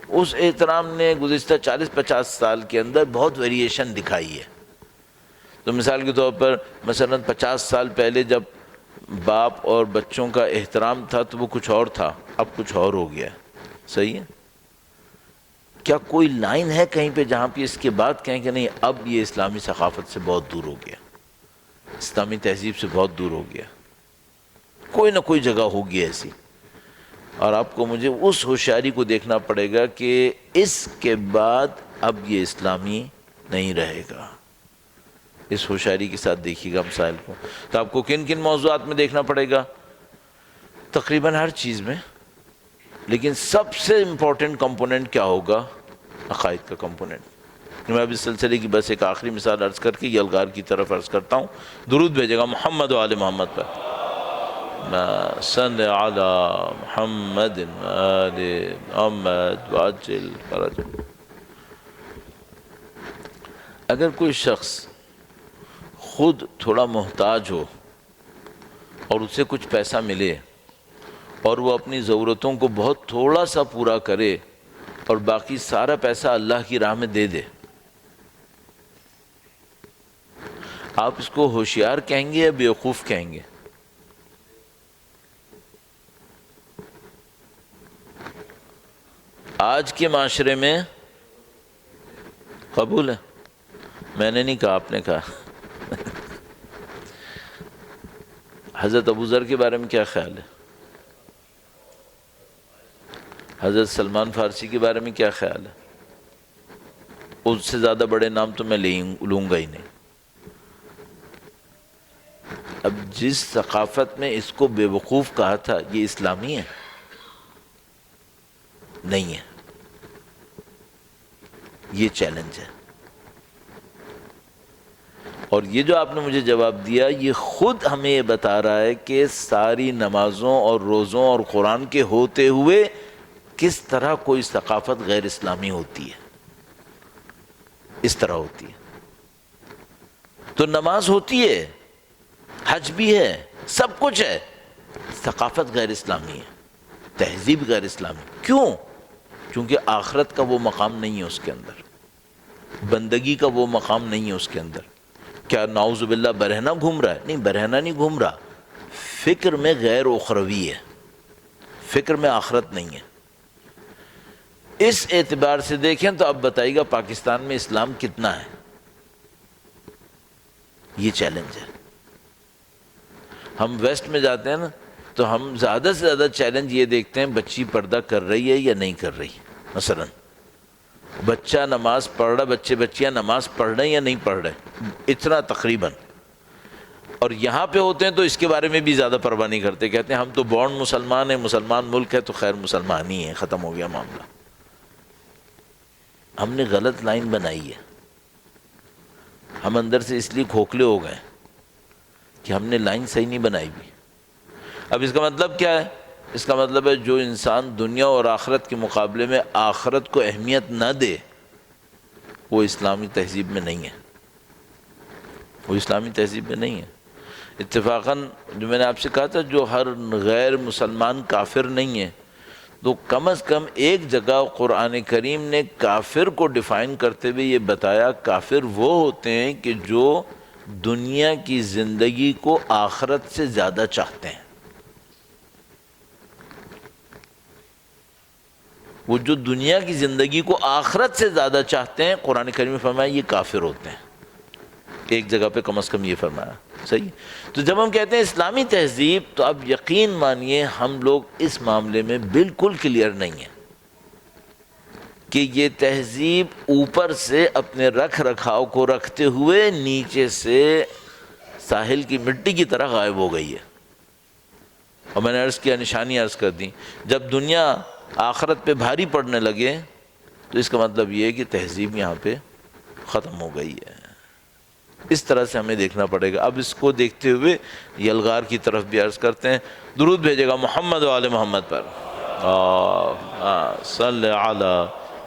اس احترام نے گزشتہ 40-50 سال کے اندر بہت ویریشن دکھائی ہے۔ تو مثال کے طور پر مثلا 50 سال پہلے جب باپ اور بچوں کا احترام تھا تو وہ کچھ اور تھا، اب کچھ اور ہو گیا ہے۔ صحیح ہے؟ کیا کوئی لائن ہے کہیں پہ جہاں پہ اس کے بعد کہیں کہ نہیں اب یہ اسلامی ثقافت سے بہت دور ہو گیا، اسلامی تہذیب سے بہت دور ہو گیا؟ کوئی نہ کوئی جگہ ہوگی ایسی، اور آپ کو مجھے اس ہوشیاری کو دیکھنا پڑے گا کہ اس کے بعد اب یہ اسلامی نہیں رہے گا۔ اس ہوشیاری کے ساتھ دیکھیے گا مسائل کو۔ تو آپ کو کن کن موضوعات میں دیکھنا پڑے گا؟ تقریباً ہر چیز میں، لیکن سب سے امپورٹنٹ کمپوننٹ کیا ہوگا؟ عقائد کا کمپوننٹ۔ میں اب اس سلسلے کی بس ایک آخری مثال عرض کر کے یہ الغار کی طرف عرض کرتا ہوں، درود بھیجے گا محمد و آل محمد پر۔ صل علی محمد آل محمد وعجل فرجہ۔ اگر کوئی شخص خود تھوڑا محتاج ہو اور اسے کچھ پیسہ ملے اور وہ اپنی ضرورتوں کو بہت تھوڑا سا پورا کرے اور باقی سارا پیسہ اللہ کی راہ میں دے دے، آپ اس کو ہوشیار کہیں گے یا بیوقوف کہیں گے؟ آج کے معاشرے میں قبول ہے؟ میں نے نہیں کہا، آپ نے کہا۔ حضرت ابو ذر کے بارے میں کیا خیال ہے؟ حضرت سلمان فارسی کے بارے میں کیا خیال ہے؟ اس سے زیادہ بڑے نام تو میں لوں گا ہی نہیں۔ اب جس ثقافت میں اس کو بے وقوف کہا تھا، یہ اسلامی ہے؟ نہیں ہے۔ یہ چیلنج ہے، اور یہ جو آپ نے مجھے جواب دیا، یہ خود ہمیں یہ بتا رہا ہے کہ ساری نمازوں اور روزوں اور قرآن کے ہوتے ہوئے کس طرح کوئی ثقافت غیر اسلامی ہوتی ہے، اس طرح ہوتی ہے۔ تو نماز ہوتی ہے، حج بھی ہے، سب کچھ ہے، ثقافت غیر اسلامی ہے، تہذیب غیر اسلامی۔ کیوں؟ کیونکہ آخرت کا وہ مقام نہیں ہے اس کے اندر، بندگی کا وہ مقام نہیں ہے اس کے اندر۔ کیا نعوذ باللہ برہنہ گھوم رہا ہے؟ نہیں، برہنہ نہیں گھوم رہا، فکر میں غیر اخروی ہے، فکر میں آخرت نہیں ہے۔ اس اعتبار سے دیکھیں تو اب بتائیے گا پاکستان میں اسلام کتنا ہے؟ یہ چیلنج ہے۔ ہم ویسٹ میں جاتے ہیں نا، تو ہم زیادہ سے زیادہ چیلنج یہ دیکھتے ہیں بچی پردہ کر رہی ہے یا نہیں کر رہی۔ مثلا بچہ نماز پڑھ رہا، بچیاں نماز پڑھ رہے ہیں یا نہیں پڑھ رہے، اتنا تقریباً۔ اور یہاں پہ ہوتے ہیں تو اس کے بارے میں بھی زیادہ پرواہ نہیں کرتے، کہتے ہیں ہم تو بورن مسلمان ہیں، مسلمان ملک ہے تو خیر مسلمان ہی ہے، ختم ہو گیا معاملہ۔ ہم نے غلط لائن بنائی ہے، ہم اندر سے اس لیے کھوکھلے ہو گئے کہ ہم نے لائن صحیح نہیں بنائی بھی۔ اب اس کا مطلب کیا ہے؟ اس کا مطلب ہے جو انسان دنیا اور آخرت کے مقابلے میں آخرت کو اہمیت نہ دے، وہ اسلامی تہذیب میں نہیں ہے، وہ اسلامی تہذیب میں نہیں ہے۔ اتفاقاً جو میں نے آپ سے کہا تھا، جو ہر غیر مسلمان کافر نہیں ہے، تو کم از کم ایک جگہ قرآن کریم نے کافر کو ڈیفائن کرتے ہوئے یہ بتایا، کافر وہ ہوتے ہیں کہ جو دنیا کی زندگی کو آخرت سے زیادہ چاہتے ہیں۔ وہ جو دنیا کی زندگی کو آخرت سے زیادہ چاہتے ہیں، قرآن کریم میں فرمایا یہ کافر ہوتے ہیں۔ ایک جگہ پہ کم از کم یہ فرمایا، صحیح۔ تو جب ہم کہتے ہیں اسلامی تہذیب، تو اب یقین مانیے ہم لوگ اس معاملے میں بالکل کلیئر نہیں ہیں کہ یہ تہذیب اوپر سے اپنے رکھ رکھاؤ کو رکھتے ہوئے نیچے سے ساحل کی مٹی کی طرح غائب ہو گئی ہے۔ اور میں نے عرض کیا، نشانی عرض کر دی، جب دنیا آخرت پہ بھاری پڑنے لگے تو اس کا مطلب یہ ہے کہ تہذیب یہاں پہ ختم ہو گئی ہے۔ اس طرح سے ہمیں دیکھنا پڑے گا۔ اب اس کو دیکھتے ہوئے یلغار کی طرف بھی عرض کرتے ہیں، درود بھیجے گا محمد و آل محمد پر، صلی علی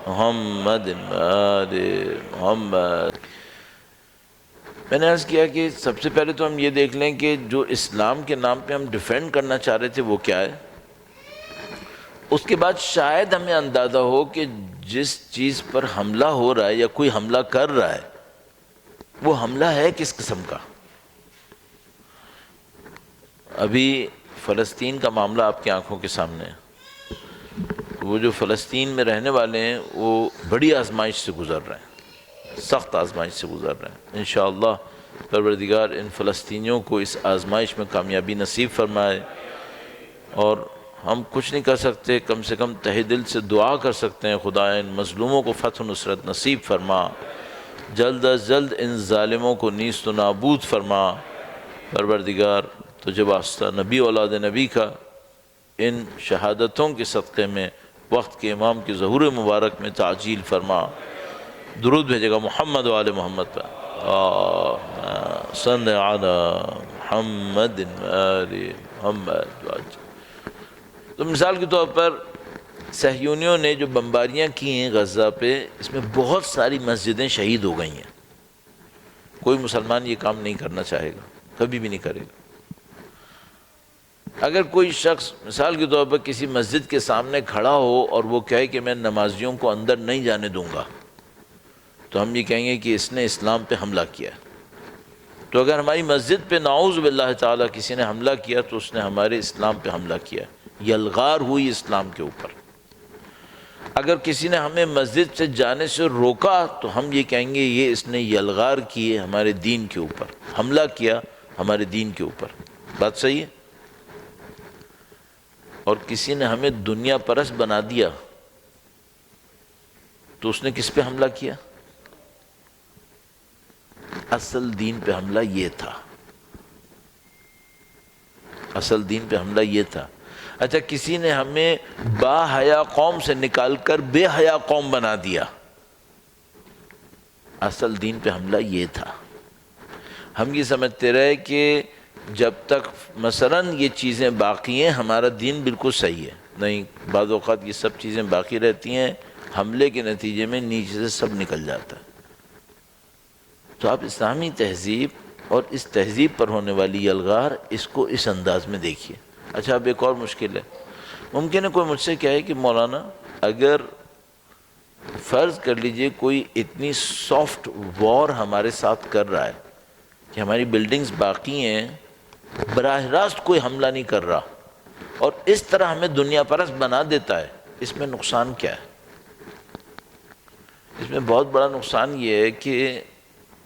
محمد آل محمد۔ میں نے عرض کیا کہ سب سے پہلے تو ہم یہ دیکھ لیں کہ جو اسلام کے نام پہ ہم ڈیفینڈ کرنا چاہ رہے تھے وہ کیا ہے۔ اس کے بعد شاید ہمیں اندازہ ہو کہ جس چیز پر حملہ ہو رہا ہے یا کوئی حملہ کر رہا ہے، وہ حملہ ہے کس قسم کا۔ ابھی فلسطین کا معاملہ آپ کی آنکھوں کے سامنے ہے۔ وہ جو فلسطین میں رہنے والے ہیں وہ بڑی آزمائش سے گزر رہے ہیں، سخت آزمائش سے گزر رہے ہیں۔ انشاءاللہ پروردگار ان فلسطینیوں کو اس آزمائش میں کامیابی نصیب فرمائے، اور ہم کچھ نہیں کر سکتے، کم سے کم تہ دل سے دعا کر سکتے ہیں، خدا ان مظلوموں کو فتح و نصرت نصیب فرما، جلد از جلد ان ظالموں کو نیست و نابود فرما۔ پروردگار تجھے واسطہ نبی اولاد نبی کا ان شہادتوں کے صدقے میں وقت کے امام کی ظہور مبارک میں تعجیل فرما۔ درود بھیجے گا محمد و آل محمد پر، صلی علی محمد وآل محمد۔ تو مثال کے طور پر صہیونیوں نے جو بمباریاں کی ہیں غزہ پہ، اس میں بہت ساری مسجدیں شہید ہو گئی ہیں۔ کوئی مسلمان یہ کام نہیں کرنا چاہے گا، کبھی بھی نہیں کرے گا۔ اگر کوئی شخص مثال کے طور پر کسی مسجد کے سامنے کھڑا ہو اور وہ کہے کہ میں نمازیوں کو اندر نہیں جانے دوں گا، تو ہم یہ کہیں گے کہ اس نے اسلام پہ حملہ کیا ہے۔ تو اگر ہماری مسجد پہ نعوذ باللہ تعالی کسی نے حملہ کیا تو اس نے ہمارے اسلام پہ حملہ کیا، یلغار ہوئی اسلام کے اوپر۔ اگر کسی نے ہمیں مسجد سے جانے سے روکا تو ہم یہ کہیں گے یہ اس نے یلغار کیے ہمارے دین کے اوپر، حملہ کیا ہمارے دین کے اوپر۔ بات صحیح ہے؟ اور کسی نے ہمیں دنیا پرست بنا دیا تو اس نے کس پہ حملہ کیا؟ اصل دین پہ حملہ یہ تھا، اصل دین پہ حملہ یہ تھا۔ اچھا، کسی نے ہمیں با حیا قوم سے نکال کر بے حیا قوم بنا دیا، اصل دین پہ حملہ یہ تھا۔ ہم یہ سمجھتے رہے کہ جب تک مثلاً یہ چیزیں باقی ہیں ہمارا دین بالکل صحیح ہے، نہیں، بعض اوقات یہ سب چیزیں باقی رہتی ہیں، حملے کے نتیجے میں نیچے سے سب نکل جاتا ہے۔ تو آپ اسلامی تہذیب اور اس تہذیب پر ہونے والی یلغار، اس کو اس انداز میں دیکھیے۔ اچھا، اب ایک اور مشکل ہے، ممکن ہے کوئی مجھ سے کہے کہ مولانا اگر فرض کر لیجئے کوئی اتنی سافٹ وار ہمارے ساتھ کر رہا ہے کہ ہماری بلڈنگز باقی ہیں، براہ راست کوئی حملہ نہیں کر رہا، اور اس طرح ہمیں دنیا پرست بنا دیتا ہے، اس میں نقصان کیا ہے؟ اس میں بہت بڑا نقصان یہ ہے کہ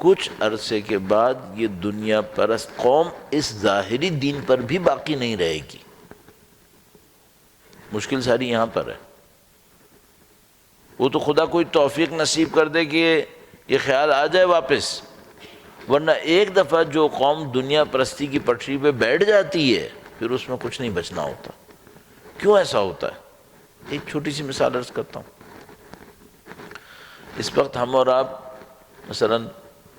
کچھ عرصے کے بعد یہ دنیا پرست قوم اس ظاہری دین پر بھی باقی نہیں رہے گی۔ مشکل ساری یہاں پر ہے۔ وہ تو خدا کوئی توفیق نصیب کر دے کہ یہ خیال آ جائے واپس، ورنہ ایک دفعہ جو قوم دنیا پرستی کی پٹری پہ بیٹھ جاتی ہے پھر اس میں کچھ نہیں بچنا ہوتا۔ کیوں ایسا ہوتا ہے؟ ایک چھوٹی سی مثال عرض کرتا ہوں۔ اس وقت ہم اور آپ مثلاً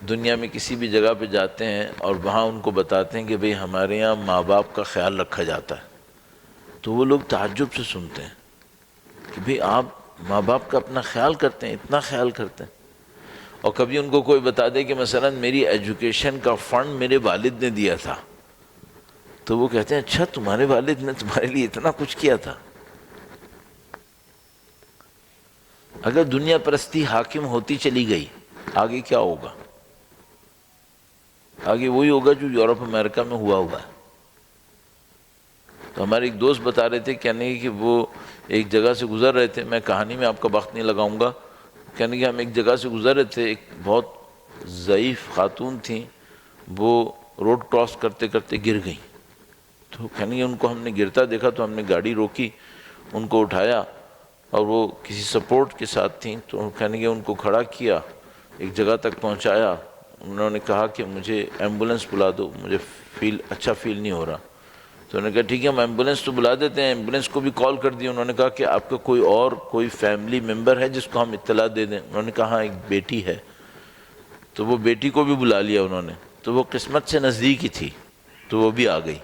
دنیا میں کسی بھی جگہ پہ جاتے ہیں اور وہاں ان کو بتاتے ہیں کہ بھئی ہمارے یہاں ماں باپ کا خیال رکھا جاتا ہے، تو وہ لوگ تعجب سے سنتے ہیں کہ بھئی آپ ماں باپ کا اپنا خیال کرتے ہیں، اتنا خیال کرتے ہیں۔ اور کبھی ان کو کوئی بتا دے کہ مثلاً میری ایجوکیشن کا فنڈ میرے والد نے دیا تھا، تو وہ کہتے ہیں اچھا تمہارے والد نے تمہارے لیے اتنا کچھ کیا تھا۔ اگر دنیا پرستی حاکم ہوتی چلی گئی آگے کیا ہوگا؟ آگے وہی ہوگا جو یورپ امریکہ میں ہوا ہے۔ تو ہمارے ایک دوست بتا رہے تھے، کہنے کہ وہ ایک جگہ سے گزر رہے تھے، میں کہانی میں آپ کا وقت نہیں لگاؤں گا، کہنے کہ ہم ایک جگہ سے گزر رہے تھے، ایک بہت ضعیف خاتون تھیں، وہ روڈ کراس کرتے کرتے گر گئیں۔ تو کہنے کہ ان کو ہم نے گرتا دیکھا تو ہم نے گاڑی روکی، ان کو اٹھایا، اور وہ کسی سپورٹ کے ساتھ تھیں، تو کہنے کہ ان کو کھڑا کیا، ایک جگہ تک پہنچایا۔ انہوں نے کہا کہ مجھے ایمبولنس بلا دو، مجھے اچھا فیل نہیں ہو رہا۔ تو انہوں نے کہا ٹھیک ہے ہم ایمبولنس تو بلا دیتے ہیں۔ ایمبولنس کو بھی کال کر دی۔ انہوں نے کہا کہ آپ کا کوئی فیملی ممبر ہے جس کو ہم اطلاع دے دیں؟ انہوں نے کہا ہاں ایک بیٹی ہے۔ تو وہ بیٹی کو بھی بلا لیا انہوں نے، تو وہ قسمت سے نزدیک ہی تھی تو وہ بھی آ گئی۔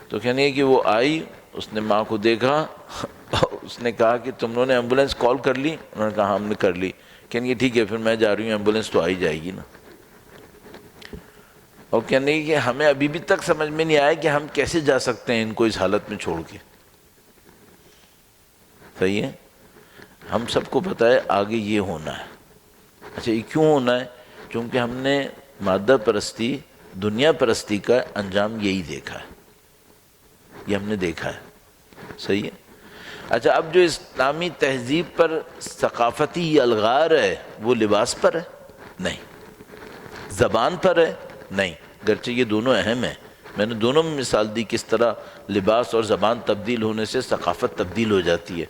تو کہنے کہ وہ آئی، اس نے ماں کو دیکھا، اس نے کہا کہ تم لوگوں نے ایمبولنس کال کر لی؟ انہوں نے کہا ہاں ہم نے کر لی۔ کہنے کہ ٹھیک ہے پھر میں جا رہی ہوں، ایمبولنس تو آئی جائے گی نا۔ اور کہنے کہ ہمیں ابھی بھی تک سمجھ میں نہیں آیا کہ ہم کیسے جا سکتے ہیں ان کو اس حالت میں چھوڑ کے۔ صحیح ہے؟ ہم سب کو پتہ ہے آگے یہ ہونا ہے۔ اچھا یہ کیوں ہونا ہے؟ کیونکہ ہم نے مادہ پرستی، دنیا پرستی کا انجام یہی دیکھا ہے، یہ ہم نے دیکھا ہے۔ صحیح ہے؟ اچھا اب جو اسلامی تہذیب پر ثقافتی الغار ہے وہ لباس پر ہے؟ نہیں۔ زبان پر ہے؟ نہیں، گرچہ یہ دونوں اہم ہیں، میں نے دونوں میں مثال دی کس طرح لباس اور زبان تبدیل ہونے سے ثقافت تبدیل ہو جاتی ہے۔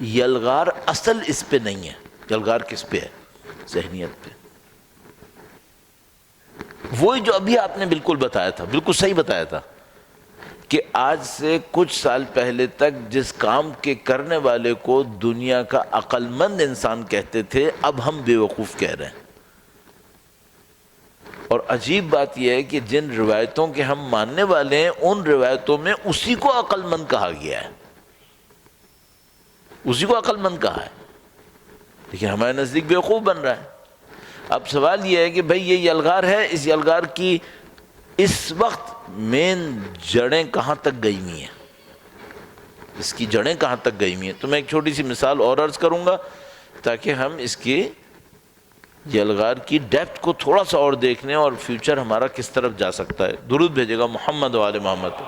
یلغار اصل اس پہ نہیں ہے، یلغار کس پہ ہے؟ ذہنیت پہ۔ وہی جو ابھی آپ نے بالکل بتایا تھا، بالکل صحیح بتایا تھا کہ آج سے کچھ سال پہلے تک جس کام کے کرنے والے کو دنیا کا عقل مند انسان کہتے تھے، اب ہم بے وقوف کہہ رہے ہیں۔ اور عجیب بات یہ ہے کہ جن روایتوں کے ہم ماننے والے ہیں ان روایتوں میں اسی کو عقل مند کہا گیا ہے، اسی کو عقل مند کہا ہے، لیکن ہمارے نزدیک بیوقوف بن رہا ہے۔ اب سوال یہ ہے کہ بھئی یہ یلغار ہے، اس یلغار کی اس وقت مین جڑیں کہاں تک گئی ہوئی ہیں، اس کی جڑیں کہاں تک گئی ہوئی ہیں؟ تو میں ایک چھوٹی سی مثال اور عرض کروں گا تاکہ ہم اس کی یلغار کی ڈیپتھ کو تھوڑا سا اور دیکھ لیں اور فیوچر ہمارا کس طرف جا سکتا ہے۔ درود بھیجے گا محمد و آل محمد۔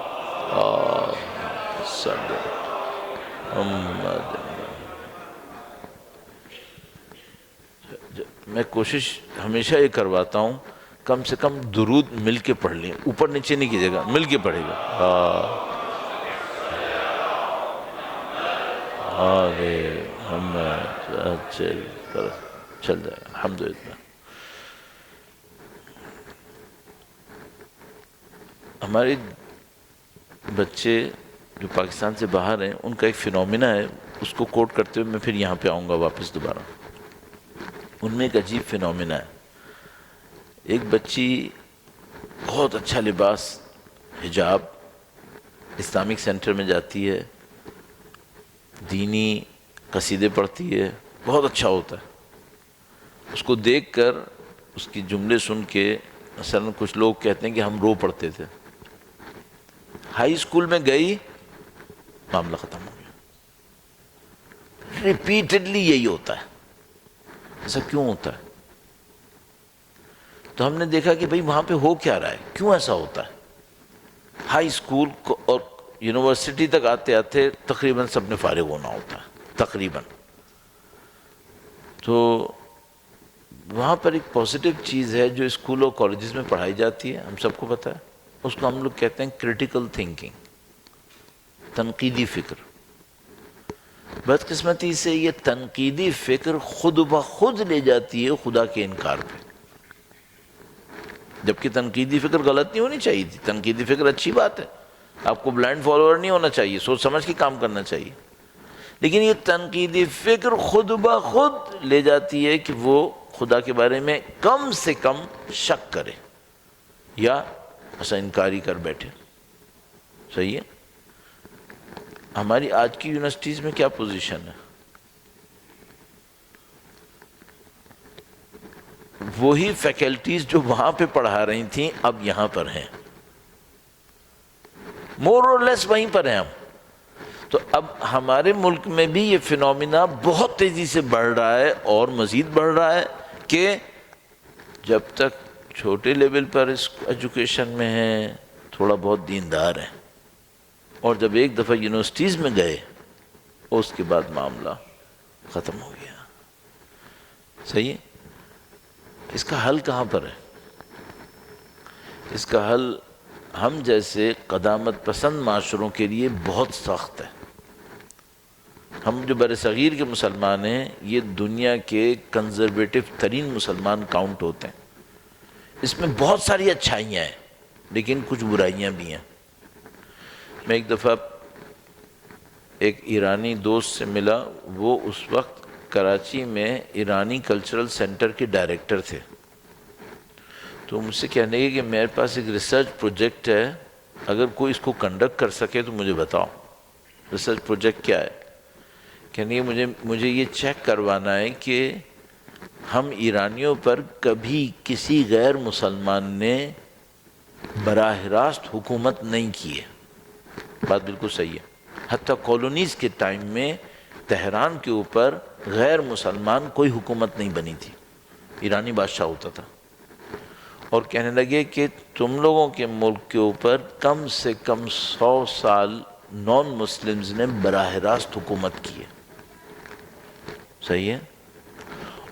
محمد، میں کوشش ہمیشہ یہ کرواتا ہوں کم سے کم درود مل کے پڑھ لیں، اوپر نیچے نہیں کیجیے گا، مل کے پڑھے گا۔ چل جائے گا الحمدللہ۔ ہمارے بچے جو پاکستان سے باہر ہیں ان کا ایک فینومینا ہے، اس کو کوٹ کرتے ہوئے میں پھر یہاں پہ آؤں گا واپس دوبارہ۔ ان میں ایک عجیب فینومینا ہے، ایک بچی بہت اچھا لباس، حجاب، اسلامک سینٹر میں جاتی ہے، دینی قصیدے پڑھتی ہے، بہت اچھا ہوتا ہے۔ اس کو دیکھ کر، اس کی جملے سن کے مثلا کچھ لوگ کہتے ہیں کہ ہم رو پڑتے تھے۔ ہائی اسکول میں گئی، معاملہ ختم ہو گیا۔ ریپیٹڈلی یہی ہوتا ہے۔ ایسا کیوں ہوتا ہے؟ تو ہم نے دیکھا کہ بھئی وہاں پہ ہو کیا رہا ہے، کیوں ایسا ہوتا ہے؟ ہائی اسکول اور یونیورسٹی تک آتے آتے تقریباً سب نے فارغ ہونا ہوتا ہے، تقریباً۔ تو وہاں پر ایک پازیٹیو چیز ہے جو اسکول اور کالجز میں پڑھائی جاتی ہے، ہم سب کو پتہ ہے، اس کو ہم لوگ کہتے ہیں کریٹیکل تھنکنگ، تنقیدی فکر۔ بدقسمتی سے یہ تنقیدی فکر خود بخود لے جاتی ہے خدا کے انکار پہ، جبکہ تنقیدی فکر غلط نہیں ہونی چاہیے تھی، تنقیدی فکر اچھی بات ہے، آپ کو بلائنڈ فالوور نہیں ہونا چاہیے، سوچ سمجھ کے کام کرنا چاہیے، لیکن یہ تنقیدی فکر خود بخود لے جاتی ہے کہ وہ خدا کے بارے میں کم سے کم شک کرے یا ایسا انکاری کر بیٹھے۔ صحیح ہے؟ ہماری آج کی یونیورسٹیز میں کیا پوزیشن ہے؟ وہی فیکلٹیز جو وہاں پہ پڑھا رہی تھیں اب یہاں پر ہیں، مور اور لیس وہیں پر ہیں ہم۔ تو اب ہمارے ملک میں بھی یہ فینومینا بہت تیزی سے بڑھ رہا ہے اور مزید بڑھ رہا ہے کہ جب تک چھوٹے لیول پر اس ایجوکیشن میں ہیں تھوڑا بہت دیندار ہیں، اور جب ایک دفعہ یونیورسٹیز میں گئے اس کے بعد معاملہ ختم ہو گیا۔ صحیح ہے؟ اس کا حل کہاں پر ہے؟ اس کا حل ہم جیسے قدامت پسند معاشروں کے لیے بہت سخت ہے۔ ہم جو بر صغیر کے مسلمان ہیں یہ دنیا کے کنزرویٹو ترین مسلمان کاؤنٹ ہوتے ہیں۔ اس میں بہت ساری اچھائیاں ہیں لیکن کچھ برائیاں بھی ہیں۔ میں ایک دفعہ ایک ایرانی دوست سے ملا، وہ اس وقت کراچی میں ایرانی کلچرل سینٹر کے ڈائریکٹر تھے۔ تو مجھ سے کہنے لگے کہ میرے پاس ایک ریسرچ پروجیکٹ ہے، اگر کوئی اس کو کنڈکٹ کر سکے تو مجھے بتاؤ۔ ریسرچ پروجیکٹ کیا ہے؟ کہنے لگے مجھے یہ چیک کروانا ہے کہ ہم ایرانیوں پر کبھی کسی غیر مسلمان نے براہ راست حکومت نہیں کی ہے۔ بات بالکل صحیح ہے۔ حتیٰ کالونیز کے ٹائم میں تہران کے اوپر غیر مسلمان کوئی حکومت نہیں بنی تھی، ایرانی بادشاہ ہوتا تھا۔ اور کہنے لگے کہ تم لوگوں کے ملک کے اوپر کم سے کم 100 سال نان مسلمز نے براہ راست حکومت کی ہے۔ صحیح ہے؟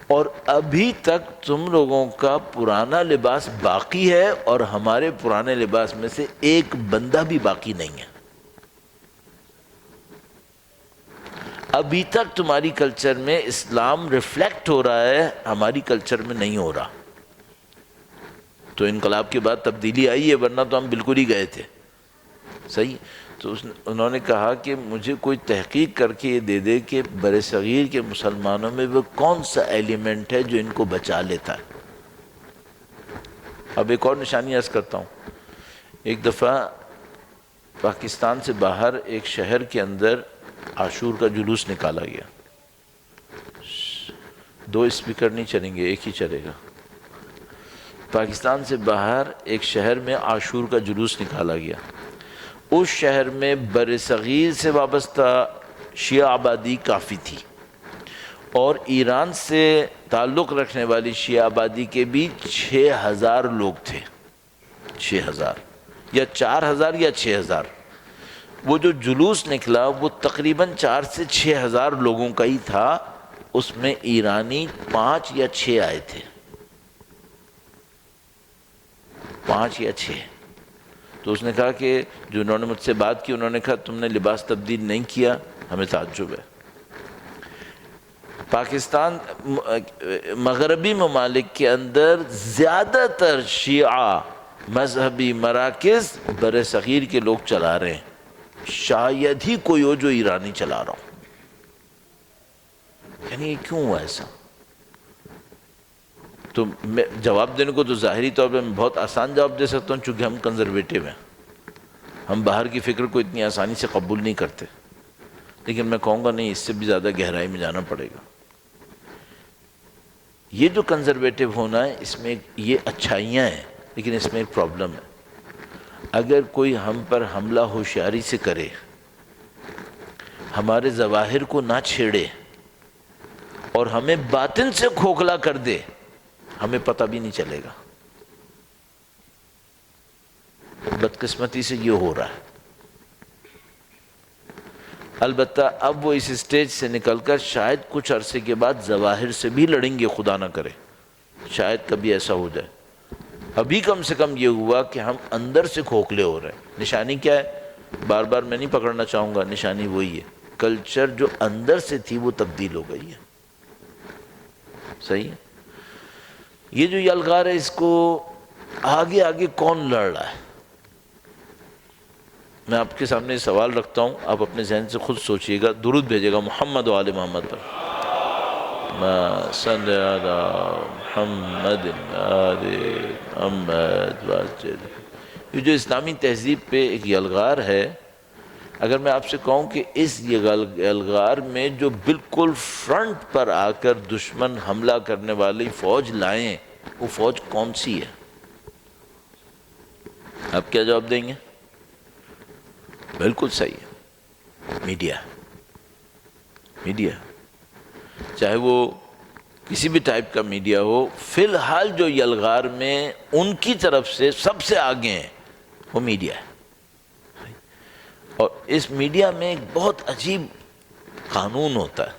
اور ابھی تک تم لوگوں کا پرانا لباس باقی ہے اور ہمارے پرانے لباس میں سے ایک بندہ بھی باقی نہیں ہے۔ ابھی تک تمہاری کلچر میں اسلام ریفلیکٹ ہو رہا ہے، ہماری کلچر میں نہیں ہو رہا۔ تو انقلاب کے بعد تبدیلی آئی ہے، ورنہ تو ہم بالکل ہی گئے تھے۔ صحیح؟ تو انہوں نے کہا کہ مجھے کوئی تحقیق کر کے یہ دے دے کہ بر صغیر کے مسلمانوں میں وہ کون سا ایلیمنٹ ہے جو ان کو بچا لیتا ہے۔ اب ایک اور نشانی عرض کرتا ہوں. ایک دفعہ پاکستان سے باہر ایک شہر کے اندر عاشور کا جلوس نکالا گیا. 2 اسپیکر نہیں چلیں گے، ایک ہی چلے گا. پاکستان سے باہر ایک شہر میں عاشور کا جلوس نکالا گیا. اس شہر میں بر صغیر سے وابستہ شیعہ آبادی کافی تھی، اور ایران سے تعلق رکھنے والی شیعہ آبادی کے بھی 6000 لوگ تھے. 6000 یا 4000 یا 6000. وہ جو جلوس نکلا وہ تقریباً 4 سے 6000 لوگوں کا ہی تھا. اس میں ایرانی 5 یا 6 آئے تھے. 5 یا 6. تو اس نے کہا کہ جو انہوں نے مجھ سے بات کی، انہوں نے کہا تم نے لباس تبدیل نہیں کیا، ہمیں تعجب ہے. پاکستان مغربی ممالک کے اندر زیادہ تر شیعہ مذہبی مراکز بر صغیر کے لوگ چلا رہے ہیں. شاید ہی کوئی ہو جو ایرانی چلا رہا ہو. یعنی یہ کیوں ہوا ایسا؟ تو میں جواب دینے کو تو ظاہری طور پہ میں بہت آسان جواب دے سکتا ہوں، چونکہ ہم کنزرویٹو ہیں، ہم باہر کی فکر کو اتنی آسانی سے قبول نہیں کرتے. لیکن میں کہوں گا نہیں، اس سے بھی زیادہ گہرائی میں جانا پڑے گا. یہ جو کنزرویٹو ہونا ہے، اس میں یہ اچھائیاں ہیں، لیکن اس میں ایک پرابلم ہے. اگر کوئی ہم پر حملہ ہوشیاری سے کرے، ہمارے ظواہر کو نہ چھیڑے اور ہمیں باطن سے کھوکھلا کر دے، ہمیں پتہ بھی نہیں چلے گا. بدقسمتی سے یہ ہو رہا ہے. البتہ اب وہ اس اسٹیج سے نکل کر شاید کچھ عرصے کے بعد ظواہر سے بھی لڑیں گے، خدا نہ کرے، شاید کبھی ایسا ہو جائے. ابھی کم سے کم یہ ہوا کہ ہم اندر سے کھوکھلے ہو رہے ہیں. نشانی کیا ہے؟ بار بار میں نہیں پکڑنا چاہوں گا، نشانی وہی ہے. کلچر جو اندر سے تھی وہ تبدیل ہو گئی ہے. صحیح ہے. یہ جو یلغار ہے، اس کو آگے آگے کون لڑ رہا ہے؟ میں آپ کے سامنے سوال رکھتا ہوں، آپ اپنے ذہن سے خود سوچئے گا. درود بھیجے گا محمد و آل محمد پر. صلی علی محمد آل محمد. یہ جو اسلامی تہذیب پہ ایک یلغار ہے، اگر میں آپ سے کہوں کہ اس یلغار میں جو بالکل فرنٹ پر آ کر دشمن حملہ کرنے والی فوج لائیں، وہ فوج کون سی ہے؟ آپ کیا جواب دیں گے؟ بالکل صحیح ہے، میڈیا. میڈیا، چاہے وہ کسی بھی ٹائپ کا میڈیا ہو، فی الحال جو یلغار میں ان کی طرف سے سب سے آگے ہیں وہ میڈیا ہے. اور اس میڈیا میں ایک بہت عجیب قانون ہوتا ہے.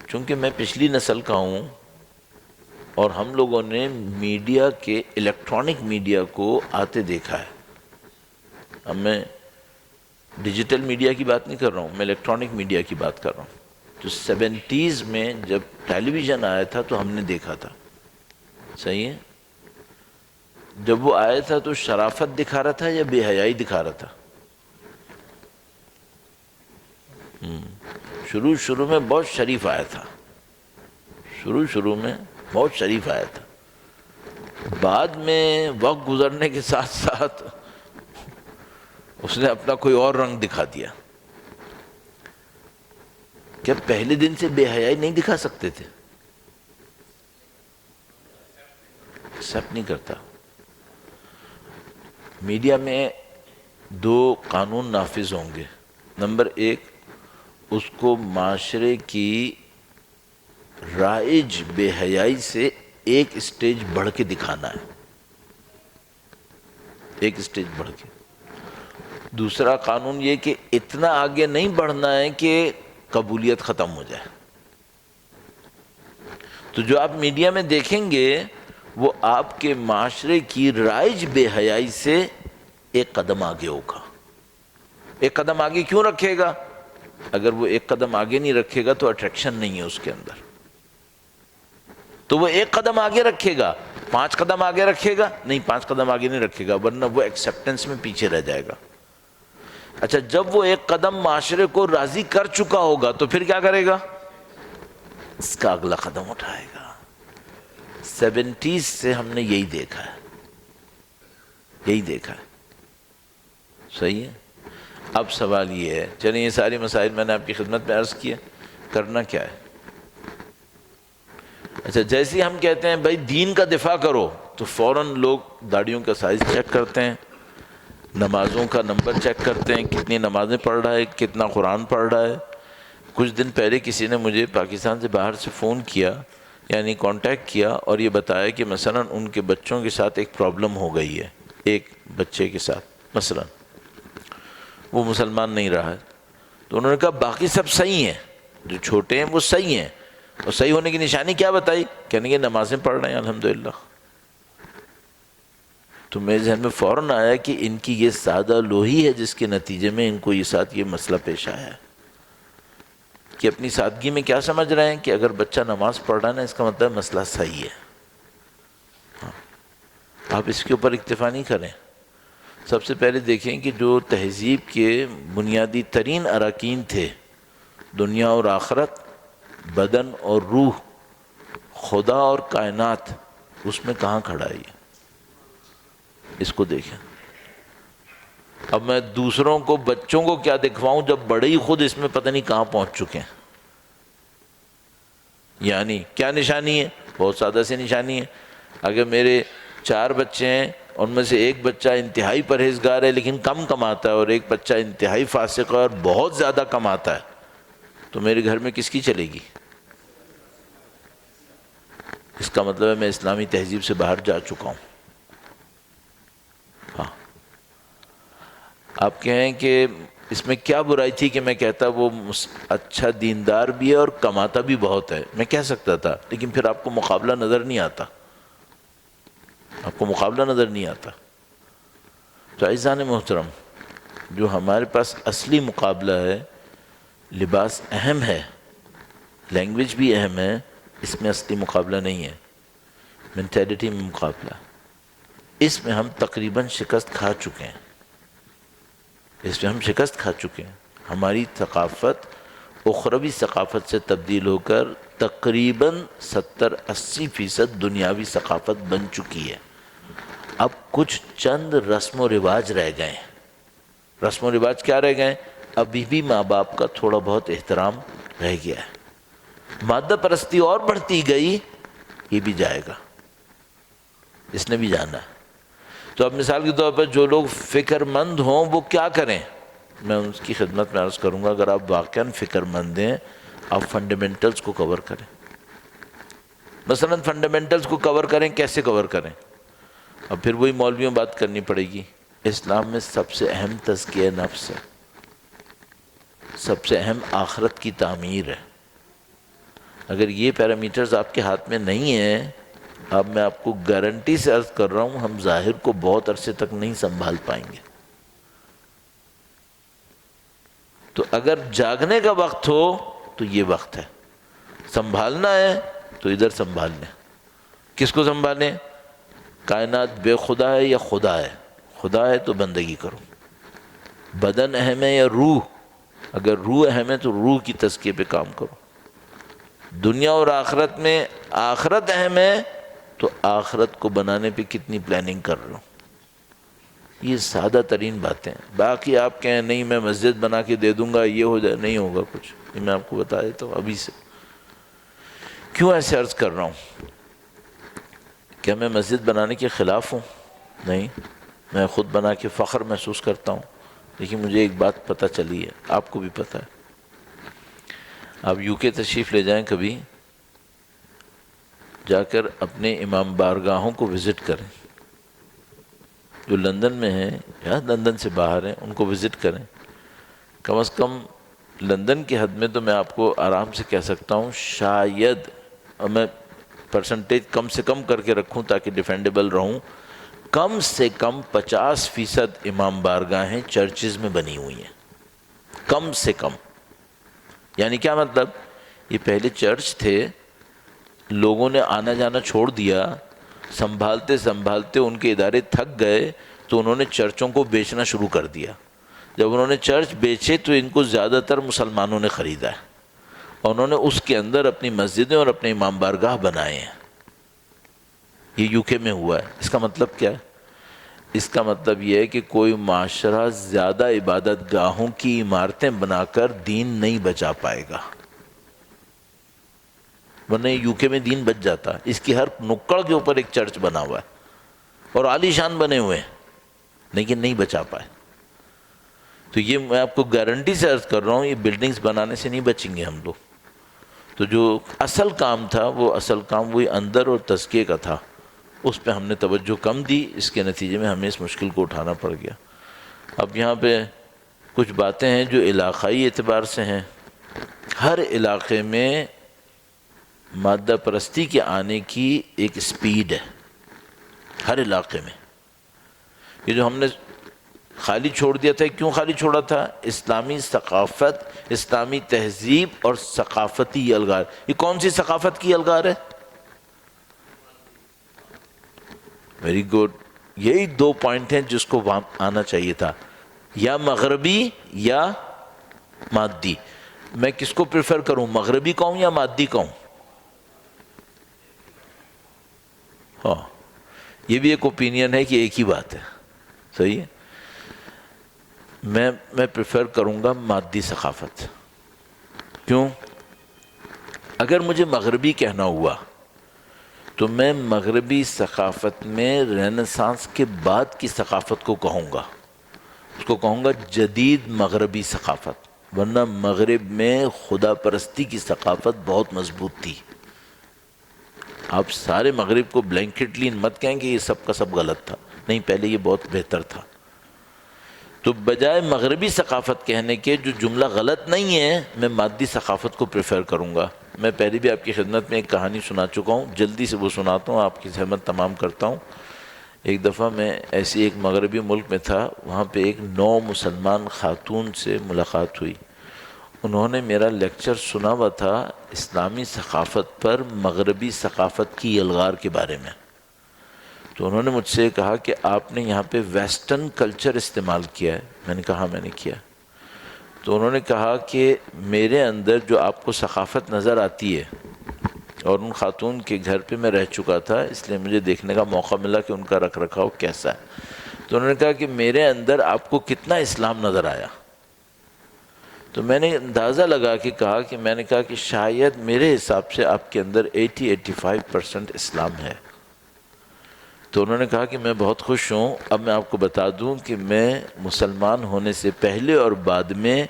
چونکہ میں پچھلی نسل کا ہوں اور ہم لوگوں نے میڈیا کے الیکٹرانک میڈیا کو آتے دیکھا ہے. اب میں ڈیجیٹل میڈیا کی بات نہیں کر رہا ہوں، میں الیکٹرانک میڈیا کی بات کر رہا ہوں. جو 70s میں جب ٹیلی ویژن آیا تھا تو ہم نے دیکھا تھا. صحیح ہے. جب وہ آیا تھا تو شرافت دکھا رہا تھا یا بے حیائی دکھا رہا تھا؟ شروع میں بہت شریف آیا تھا. شروع میں بہت شریف آیا تھا. بعد میں وقت گزرنے کے ساتھ ساتھ اس نے اپنا کوئی اور رنگ دکھا دیا. کیا پہلے دن سے بے حیائی نہیں دکھا سکتے تھے؟ ایکسیپٹ نہیں کرتا. میڈیا میں 2 قانون نافذ ہوں گے. نمبر 1، اس کو معاشرے کی رائج بے حیائی سے ایک اسٹیج بڑھ کے دکھانا ہے، ایک اسٹیج بڑھ کے. دوسرا قانون یہ کہ اتنا آگے نہیں بڑھنا ہے کہ قبولیت ختم ہو جائے. تو جو آپ میڈیا میں دیکھیں گے وہ آپ کے معاشرے کی رائج بے حیائی سے ایک قدم آگے ہوگا. ایک قدم آگے کیوں رکھے گا؟ اگر وہ ایک قدم آگے نہیں رکھے گا تو اٹریکشن نہیں ہے اس کے اندر. تو وہ ایک قدم آگے رکھے گا. 5 قدم آگے رکھے گا؟ نہیں، 5 قدم آگے نہیں رکھے گا، ورنہ وہ ایکسیپٹنس میں پیچھے رہ جائے گا. اچھا، جب وہ ایک قدم معاشرے کو راضی کر چکا ہوگا تو پھر کیا کرے گا؟ اس کا اگلا قدم اٹھائے گا، اس 70s سے ہم نے یہی دیکھا ہے، یہی دیکھا ہے. صحیح ہے. اب سوال یہ ہے، چلیں یہ ساری مسائل میں نے آپ کی خدمت میں عرض کیا، کرنا کیا ہے؟ اچھا، جیسے ہی ہم کہتے ہیں بھائی دین کا دفاع کرو تو فوراً لوگ داڑھیوں کا سائز چیک کرتے ہیں، نمازوں کا نمبر چیک کرتے ہیں، کتنی نمازیں پڑھ رہا ہے، کتنا قرآن پڑھ رہا ہے. کچھ دن پہلے کسی نے مجھے پاکستان سے باہر سے فون کیا، یعنی کانٹیکٹ کیا، اور یہ بتایا کہ مثلا ان کے بچوں کے ساتھ ایک پرابلم ہو گئی ہے. ایک بچے کے ساتھ مثلا وہ مسلمان نہیں رہا ہے، تو انہوں نے کہا باقی سب صحیح ہیں، جو چھوٹے ہیں وہ صحیح ہیں، اور صحیح ہونے کی نشانی کیا بتائی؟ کہنے کہ نمازیں پڑھ رہے ہیں الحمدللہ. تو میرے ذہن میں فوراً آیا کہ ان کی یہ سادہ لوہی ہے جس کے نتیجے میں ان کو یہ مسئلہ پیش آیا ہے. کہ اپنی سادگی میں کیا سمجھ رہے ہیں کہ اگر بچہ نماز پڑھ رہا ہے نا، اس کا مطلب مسئلہ صحیح ہے. آپ اس کے اوپر اکتفا نہیں کریں. سب سے پہلے دیکھیں کہ جو تہذیب کے بنیادی ترین اراکین تھے، دنیا اور آخرت، بدن اور روح، خدا اور کائنات، اس میں کہاں کھڑا ہے یہ؟ اس کو دیکھیں. اب میں دوسروں کو، بچوں کو کیا دکھواؤں جب بڑے ہی خود اس میں پتہ نہیں کہاں پہنچ چکے ہیں. یعنی کیا نشانی ہے؟ بہت سادہ سی نشانی ہے. اگر میرے 4 بچے ہیں، ان میں سے ایک بچہ انتہائی پرہیزگار ہے لیکن کم کماتا ہے، اور ایک بچہ انتہائی فاسق ہے اور بہت زیادہ کماتا ہے، تو میرے گھر میں کس کی چلے گی؟ اس کا مطلب ہے میں اسلامی تہذیب سے باہر جا چکا ہوں. ہاں، آپ کہیں کہ اس میں کیا برائی تھی کہ میں کہتا وہ اچھا دیندار بھی ہے اور کماتا بھی بہت ہے؟ میں کہہ سکتا تھا، لیکن پھر آپ کو مقابلہ نظر نہیں آتا، آپ کو مقابلہ نظر نہیں آتا. تو عزیزان محترم، جو ہمارے پاس اصلی مقابلہ ہے، لباس اہم ہے، لینگویج بھی اہم ہے، اس میں اصلی مقابلہ نہیں ہے، مینٹیلٹی میں مقابلہ. اس میں ہم تقریباً شکست کھا چکے ہیں، اس میں ہم شکست کھا چکے ہیں. ہماری ثقافت اخروی ثقافت سے تبدیل ہو کر تقریباً 70-80% دنیاوی ثقافت بن چکی ہے. اب کچھ چند رسم و رواج رہ گئے ہیں. رسم و رواج کیا رہ گئے؟ ابھی بھی ماں باپ کا تھوڑا بہت احترام رہ گیا ہے. مادہ پرستی اور بڑھتی گئی، یہ بھی جائے گا، اس نے بھی جانا ہے. تو اب مثال کے طور پر جو لوگ فکر مند ہوں وہ کیا کریں؟ میں اس کی خدمت میں عرض کروں گا، اگر آپ واقعاً فکر مند ہیں، آپ فنڈامنٹلز کو کور کریں. مثلا فنڈامنٹلز کو کور کریں، کیسے کور کریں؟ اب پھر وہی مولویوں بات کرنی پڑے گی. اسلام میں سب سے اہم تزکیہ نفس ہے، سب سے اہم آخرت کی تعمیر ہے. اگر یہ پیرامیٹرز آپ کے ہاتھ میں نہیں ہیں، اب میں آپ کو گارنٹی سے عرض کر رہا ہوں، ہم ظاہر کو بہت عرصے تک نہیں سنبھال پائیں گے. تو اگر جاگنے کا وقت ہو تو یہ وقت ہے، سنبھالنا ہے تو ادھر سنبھال لیں. کس کو سنبھالیں؟ کائنات بے خدا ہے یا خدا ہے؟ خدا ہے تو بندگی کرو. بدن اہم ہے یا روح؟ اگر روح اہم ہے تو روح کی تزکیے پہ کام کرو. دنیا اور آخرت میں آخرت اہم ہے تو آخرت کو بنانے پہ کتنی پلاننگ کر رہے ہو. یہ سادہ ترین باتیں. باقی آپ کہیں نہیں میں مسجد بنا کے دے دوں گا، یہ ہو جائے، نہیں ہوگا کچھ. یہ میں آپ کو بتا دیتا ہوں ابھی سے. کیوں ایسے عرض کر رہا ہوں؟ کیا میں مسجد بنانے کے خلاف ہوں؟ نہیں، میں خود بنا کے فخر محسوس کرتا ہوں. لیکن مجھے ایک بات پتہ چلی ہے، آپ کو بھی پتہ ہے. آپ UK تشریف لے جائیں، کبھی جا کر اپنے امام بارگاہوں کو وزٹ کریں. جو لندن میں ہیں یا لندن سے باہر ہیں ان کو وزٹ کریں. کم از کم لندن کی حد میں تو میں آپ کو آرام سے کہہ سکتا ہوں، شاید، اور میں پرسنٹیج کم سے کم کر کے رکھوں تاکہ ڈیفینڈیبل رہوں، کم سے کم 50% امام بارگاہیں چرچز میں بنی ہوئی ہیں، کم سے کم. یعنی کیا مطلب؟ یہ پہلے چرچ تھے، لوگوں نے آنا جانا چھوڑ دیا، سنبھالتے سنبھالتے ان کے ادارے تھک گئے تو انہوں نے چرچوں کو بیچنا شروع کر دیا. جب انہوں نے چرچ بیچے تو ان کو زیادہ تر مسلمانوں نے خریدا ہے، اور انہوں نے اس کے اندر اپنی مسجدیں اور اپنے امام بارگاہ بنائے ہیں. یہ یو کے میں ہوا ہے۔ اس کا مطلب کیا ہے؟ اس کا مطلب یہ ہے کہ کوئی معاشرہ زیادہ عبادت گاہوں کی عمارتیں بنا کر دین نہیں بچا پائے گا، ورنہ یو کے میں دین بچ جاتا۔ اس کی ہر نکڑ کے اوپر ایک چرچ بنا ہوا ہے اور عالی شان بنے ہوئے ہیں، لیکن نہیں بچا پائے۔ تو یہ میں آپ کو گارنٹی سے عرض کر رہا ہوں، یہ بلڈنگز بنانے سے نہیں بچیں گے ہم لوگ۔ تو جو اصل کام تھا، وہ اصل کام وہی اندر اور تزکیے کا تھا، اس پہ ہم نے توجہ کم دی، اس کے نتیجے میں ہمیں اس مشکل کو اٹھانا پڑ گیا۔ اب یہاں پہ کچھ باتیں ہیں جو علاقائی اعتبار سے ہیں۔ ہر علاقے میں مادہ پرستی کے آنے کی ایک سپیڈ ہے، ہر علاقے میں۔ یہ جو ہم نے خالی چھوڑ دیا تھا، کیوں خالی چھوڑا تھا؟ اسلامی ثقافت، اسلامی تہذیب اور ثقافتی الغار۔ یہ کون سی ثقافت کی الغار ہے؟ ویری گڈ، یہی دو پوائنٹ ہیں جس کو وہاں آنا چاہیے تھا، یا مغربی یا مادی۔ میں کس کو پریفر کروں، مغربی کہوں یا مادی کہوں؟ ہاں، یہ بھی ایک اوپینین ہے کہ ایک ہی بات ہے، صحیح ہے۔ میں پریفر کروں گا مادی ثقافت۔ کیوں؟ اگر مجھے مغربی کہنا ہوا تو میں مغربی ثقافت میں رینیسانس کے بعد کی ثقافت کو کہوں گا، اس کو کہوں گا جدید مغربی ثقافت، ورنہ مغرب میں خدا پرستی کی ثقافت بہت مضبوط تھی۔ آپ سارے مغرب کو بلینکٹلی مت کہیں کہ یہ سب کا سب غلط تھا، نہیں، پہلے یہ بہت بہتر تھا۔ تو بجائے مغربی ثقافت کہنے کے، جو جملہ غلط نہیں ہے، میں مادی ثقافت کو پریفر کروں گا۔ میں پہلے بھی آپ کی خدمت میں ایک کہانی سنا چکا ہوں، جلدی سے وہ سناتا ہوں، آپ کی زحمت تمام کرتا ہوں۔ ایک دفعہ میں ایسی ایک مغربی ملک میں تھا، وہاں پہ ایک نو مسلمان خاتون سے ملاقات ہوئی۔ انہوں نے میرا لیکچر سنا ہوا تھا اسلامی ثقافت پر مغربی ثقافت کی الغار کے بارے میں۔ تو انہوں نے مجھ سے کہا کہ آپ نے یہاں پہ ویسٹرن کلچر استعمال کیا ہے۔ میں نے کہا میں نے کیا۔ تو انہوں نے کہا کہ میرے اندر جو آپ کو ثقافت نظر آتی ہے، اور ان خاتون کے گھر پہ میں رہ چکا تھا، اس لیے مجھے دیکھنے کا موقع ملا کہ ان کا رکھ رکھاؤ کیسا ہے۔ تو انہوں نے کہا کہ میرے اندر آپ کو کتنا اسلام نظر آیا؟ تو میں نے اندازہ لگا کے کہا کہ میں نے کہا کہ شاید میرے حساب سے آپ کے اندر 80-85% اسلام ہے۔ تو انہوں نے کہا کہ میں بہت خوش ہوں۔ اب میں آپ کو بتا دوں کہ میں مسلمان ہونے سے پہلے اور بعد میں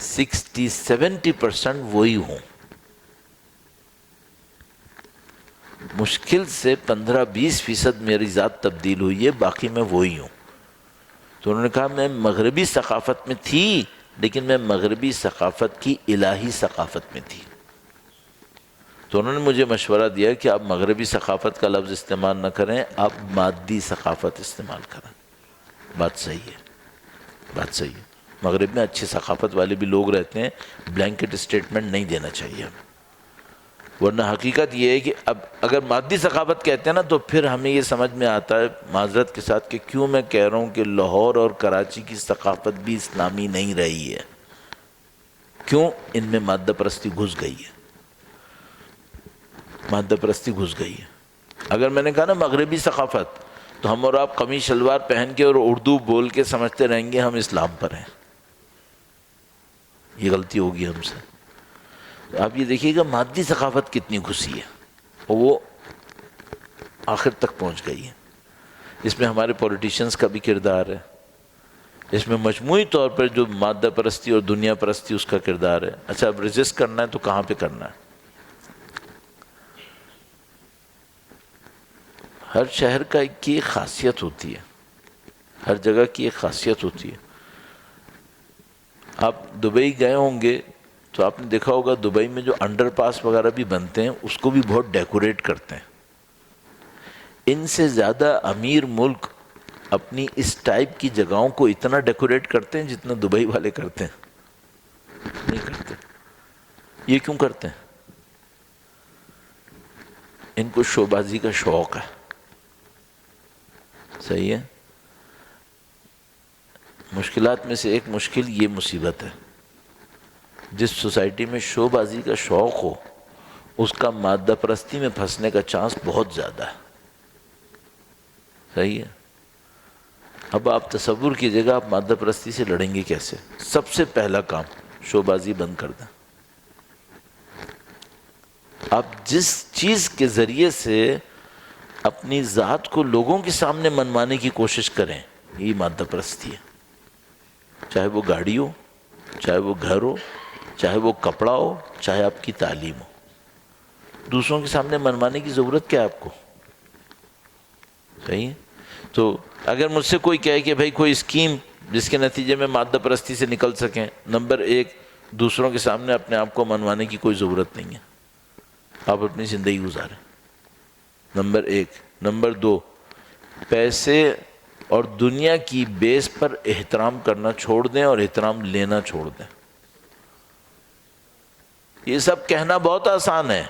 60-70% وہی ہوں، مشکل سے 15-20% میری ذات تبدیل ہوئی ہے، باقی میں وہی ہوں۔ تو انہوں نے کہا میں مغربی ثقافت میں تھی، لیکن میں مغربی ثقافت کی الہی ثقافت میں تھی۔ تو انہوں نے مجھے مشورہ دیا کہ آپ مغربی ثقافت کا لفظ استعمال نہ کریں، آپ مادی ثقافت استعمال کریں۔ بات صحیح ہے، بات صحیح ہے۔ مغرب میں اچھی ثقافت والے بھی لوگ رہتے ہیں، بلینکٹ اسٹیٹمنٹ نہیں دینا چاہیے ہمیں، ورنہ حقیقت یہ ہے کہ اب اگر مادی ثقافت کہتے ہیں نا، تو پھر ہمیں یہ سمجھ میں آتا ہے معذرت کے ساتھ کہ کیوں میں کہہ رہا ہوں کہ لاہور اور کراچی کی ثقافت بھی اسلامی نہیں رہی ہے۔ کیوں؟ ان میں مادہ پرستی گھس گئی ہے، مادہ پرستی گھس گئی ہے۔ اگر میں نے کہا نا مغربی ثقافت، تو ہم اور آپ قمیص شلوار پہن کے اور اردو بول کے سمجھتے رہیں گے ہم اسلام پر ہیں، یہ غلطی ہوگی ہم سے۔ تو آپ یہ دیکھیے گا مادی ثقافت کتنی گھسی ہے، اور وہ آخر تک پہنچ گئی ہے۔ اس میں ہمارے پولیٹیشنز کا بھی کردار ہے، اس میں مجموعی طور پر جو مادہ پرستی اور دنیا پرستی اس کا کردار ہے۔ اچھا، اب ریزسٹ کرنا ہے تو کہاں پہ کرنا ہے؟ ہر شہر کا ایک کی خاصیت ہوتی ہے، ہر جگہ کی ایک خاصیت ہوتی ہے۔ آپ دبئی گئے ہوں گے تو آپ نے دیکھا ہوگا دبئی میں جو انڈر پاس وغیرہ بھی بنتے ہیں اس کو بھی بہت ڈیکوریٹ کرتے ہیں۔ ان سے زیادہ امیر ملک اپنی اس ٹائپ کی جگہوں کو اتنا ڈیکوریٹ کرتے ہیں جتنا دبئی والے کرتے ہیں؟ نہیں کرتے۔ یہ کیوں کرتے ہیں؟ ان کو شو بازی کا شوق ہے، صحیح ہے۔ مشکلات میں سے ایک مشکل یہ مصیبت ہے، جس سوسائٹی میں شو بازی کا شوق ہو اس کا مادہ پرستی میں پھنسنے کا چانس بہت زیادہ ہے۔ صحیح ہے. اب آپ تصور کیجیے گا آپ مادہ پرستی سے لڑیں گے کیسے. سب سے پہلا کام شوبازی بند کر دیں. آپ جس چیز کے ذریعے سے اپنی ذات کو لوگوں کے سامنے منوانے کی کوشش کریں یہ مادہ پرستی ہے. چاہے وہ گاڑی ہو، چاہے وہ گھر ہو، چاہے وہ کپڑا ہو، چاہے آپ کی تعلیم ہو. دوسروں کے سامنے منوانے کی ضرورت کیا ہے آپ کو. صحیح ہے. تو اگر مجھ سے کوئی کہے کہ بھائی کوئی اسکیم جس کے نتیجے میں مادہ پرستی سے نکل سکیں، نمبر ایک، دوسروں کے سامنے اپنے آپ کو منوانے کی کوئی ضرورت نہیں ہے. آپ اپنی زندگی گزاریں. نمبر ایک. نمبر دو، پیسے اور دنیا کی بیس پر احترام کرنا چھوڑ دیں اور احترام لینا چھوڑ دیں. یہ سب کہنا بہت آسان ہے،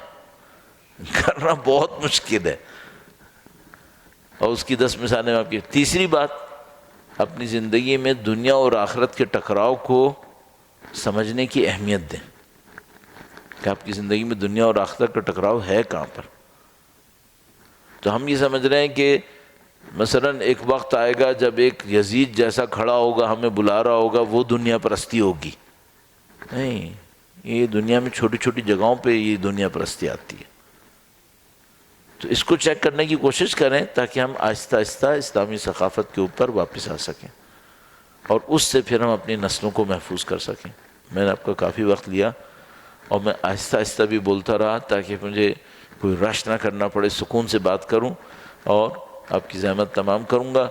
کرنا بہت مشکل ہے. اور اس کی 10 مثالیں آپ کی. تیسری بات، اپنی زندگی میں دنیا اور آخرت کے ٹکراؤ کو سمجھنے کی اہمیت دیں کہ آپ کی زندگی میں دنیا اور آخرت کا ٹکراؤ ہے کہاں پر. تو ہم یہ سمجھ رہے ہیں کہ مثلا ایک وقت آئے گا جب ایک یزید جیسا کھڑا ہوگا ہمیں بلا رہا ہوگا، وہ دنیا پرستی ہوگی. نہیں، یہ دنیا میں چھوٹی چھوٹی جگہوں پہ یہ دنیا پرستی آتی ہے. تو اس کو چیک کرنے کی کوشش کریں تاکہ ہم آہستہ آہستہ اسلامی ثقافت کے اوپر واپس آ سکیں اور اس سے پھر ہم اپنی نسلوں کو محفوظ کر سکیں. میں نے آپ کا کافی وقت لیا اور میں آہستہ آہستہ بھی بولتا رہا تاکہ مجھے کوئی رش نہ کرنا پڑے، سکون سے بات کروں اور آپ کی زحمت تمام کروں گا.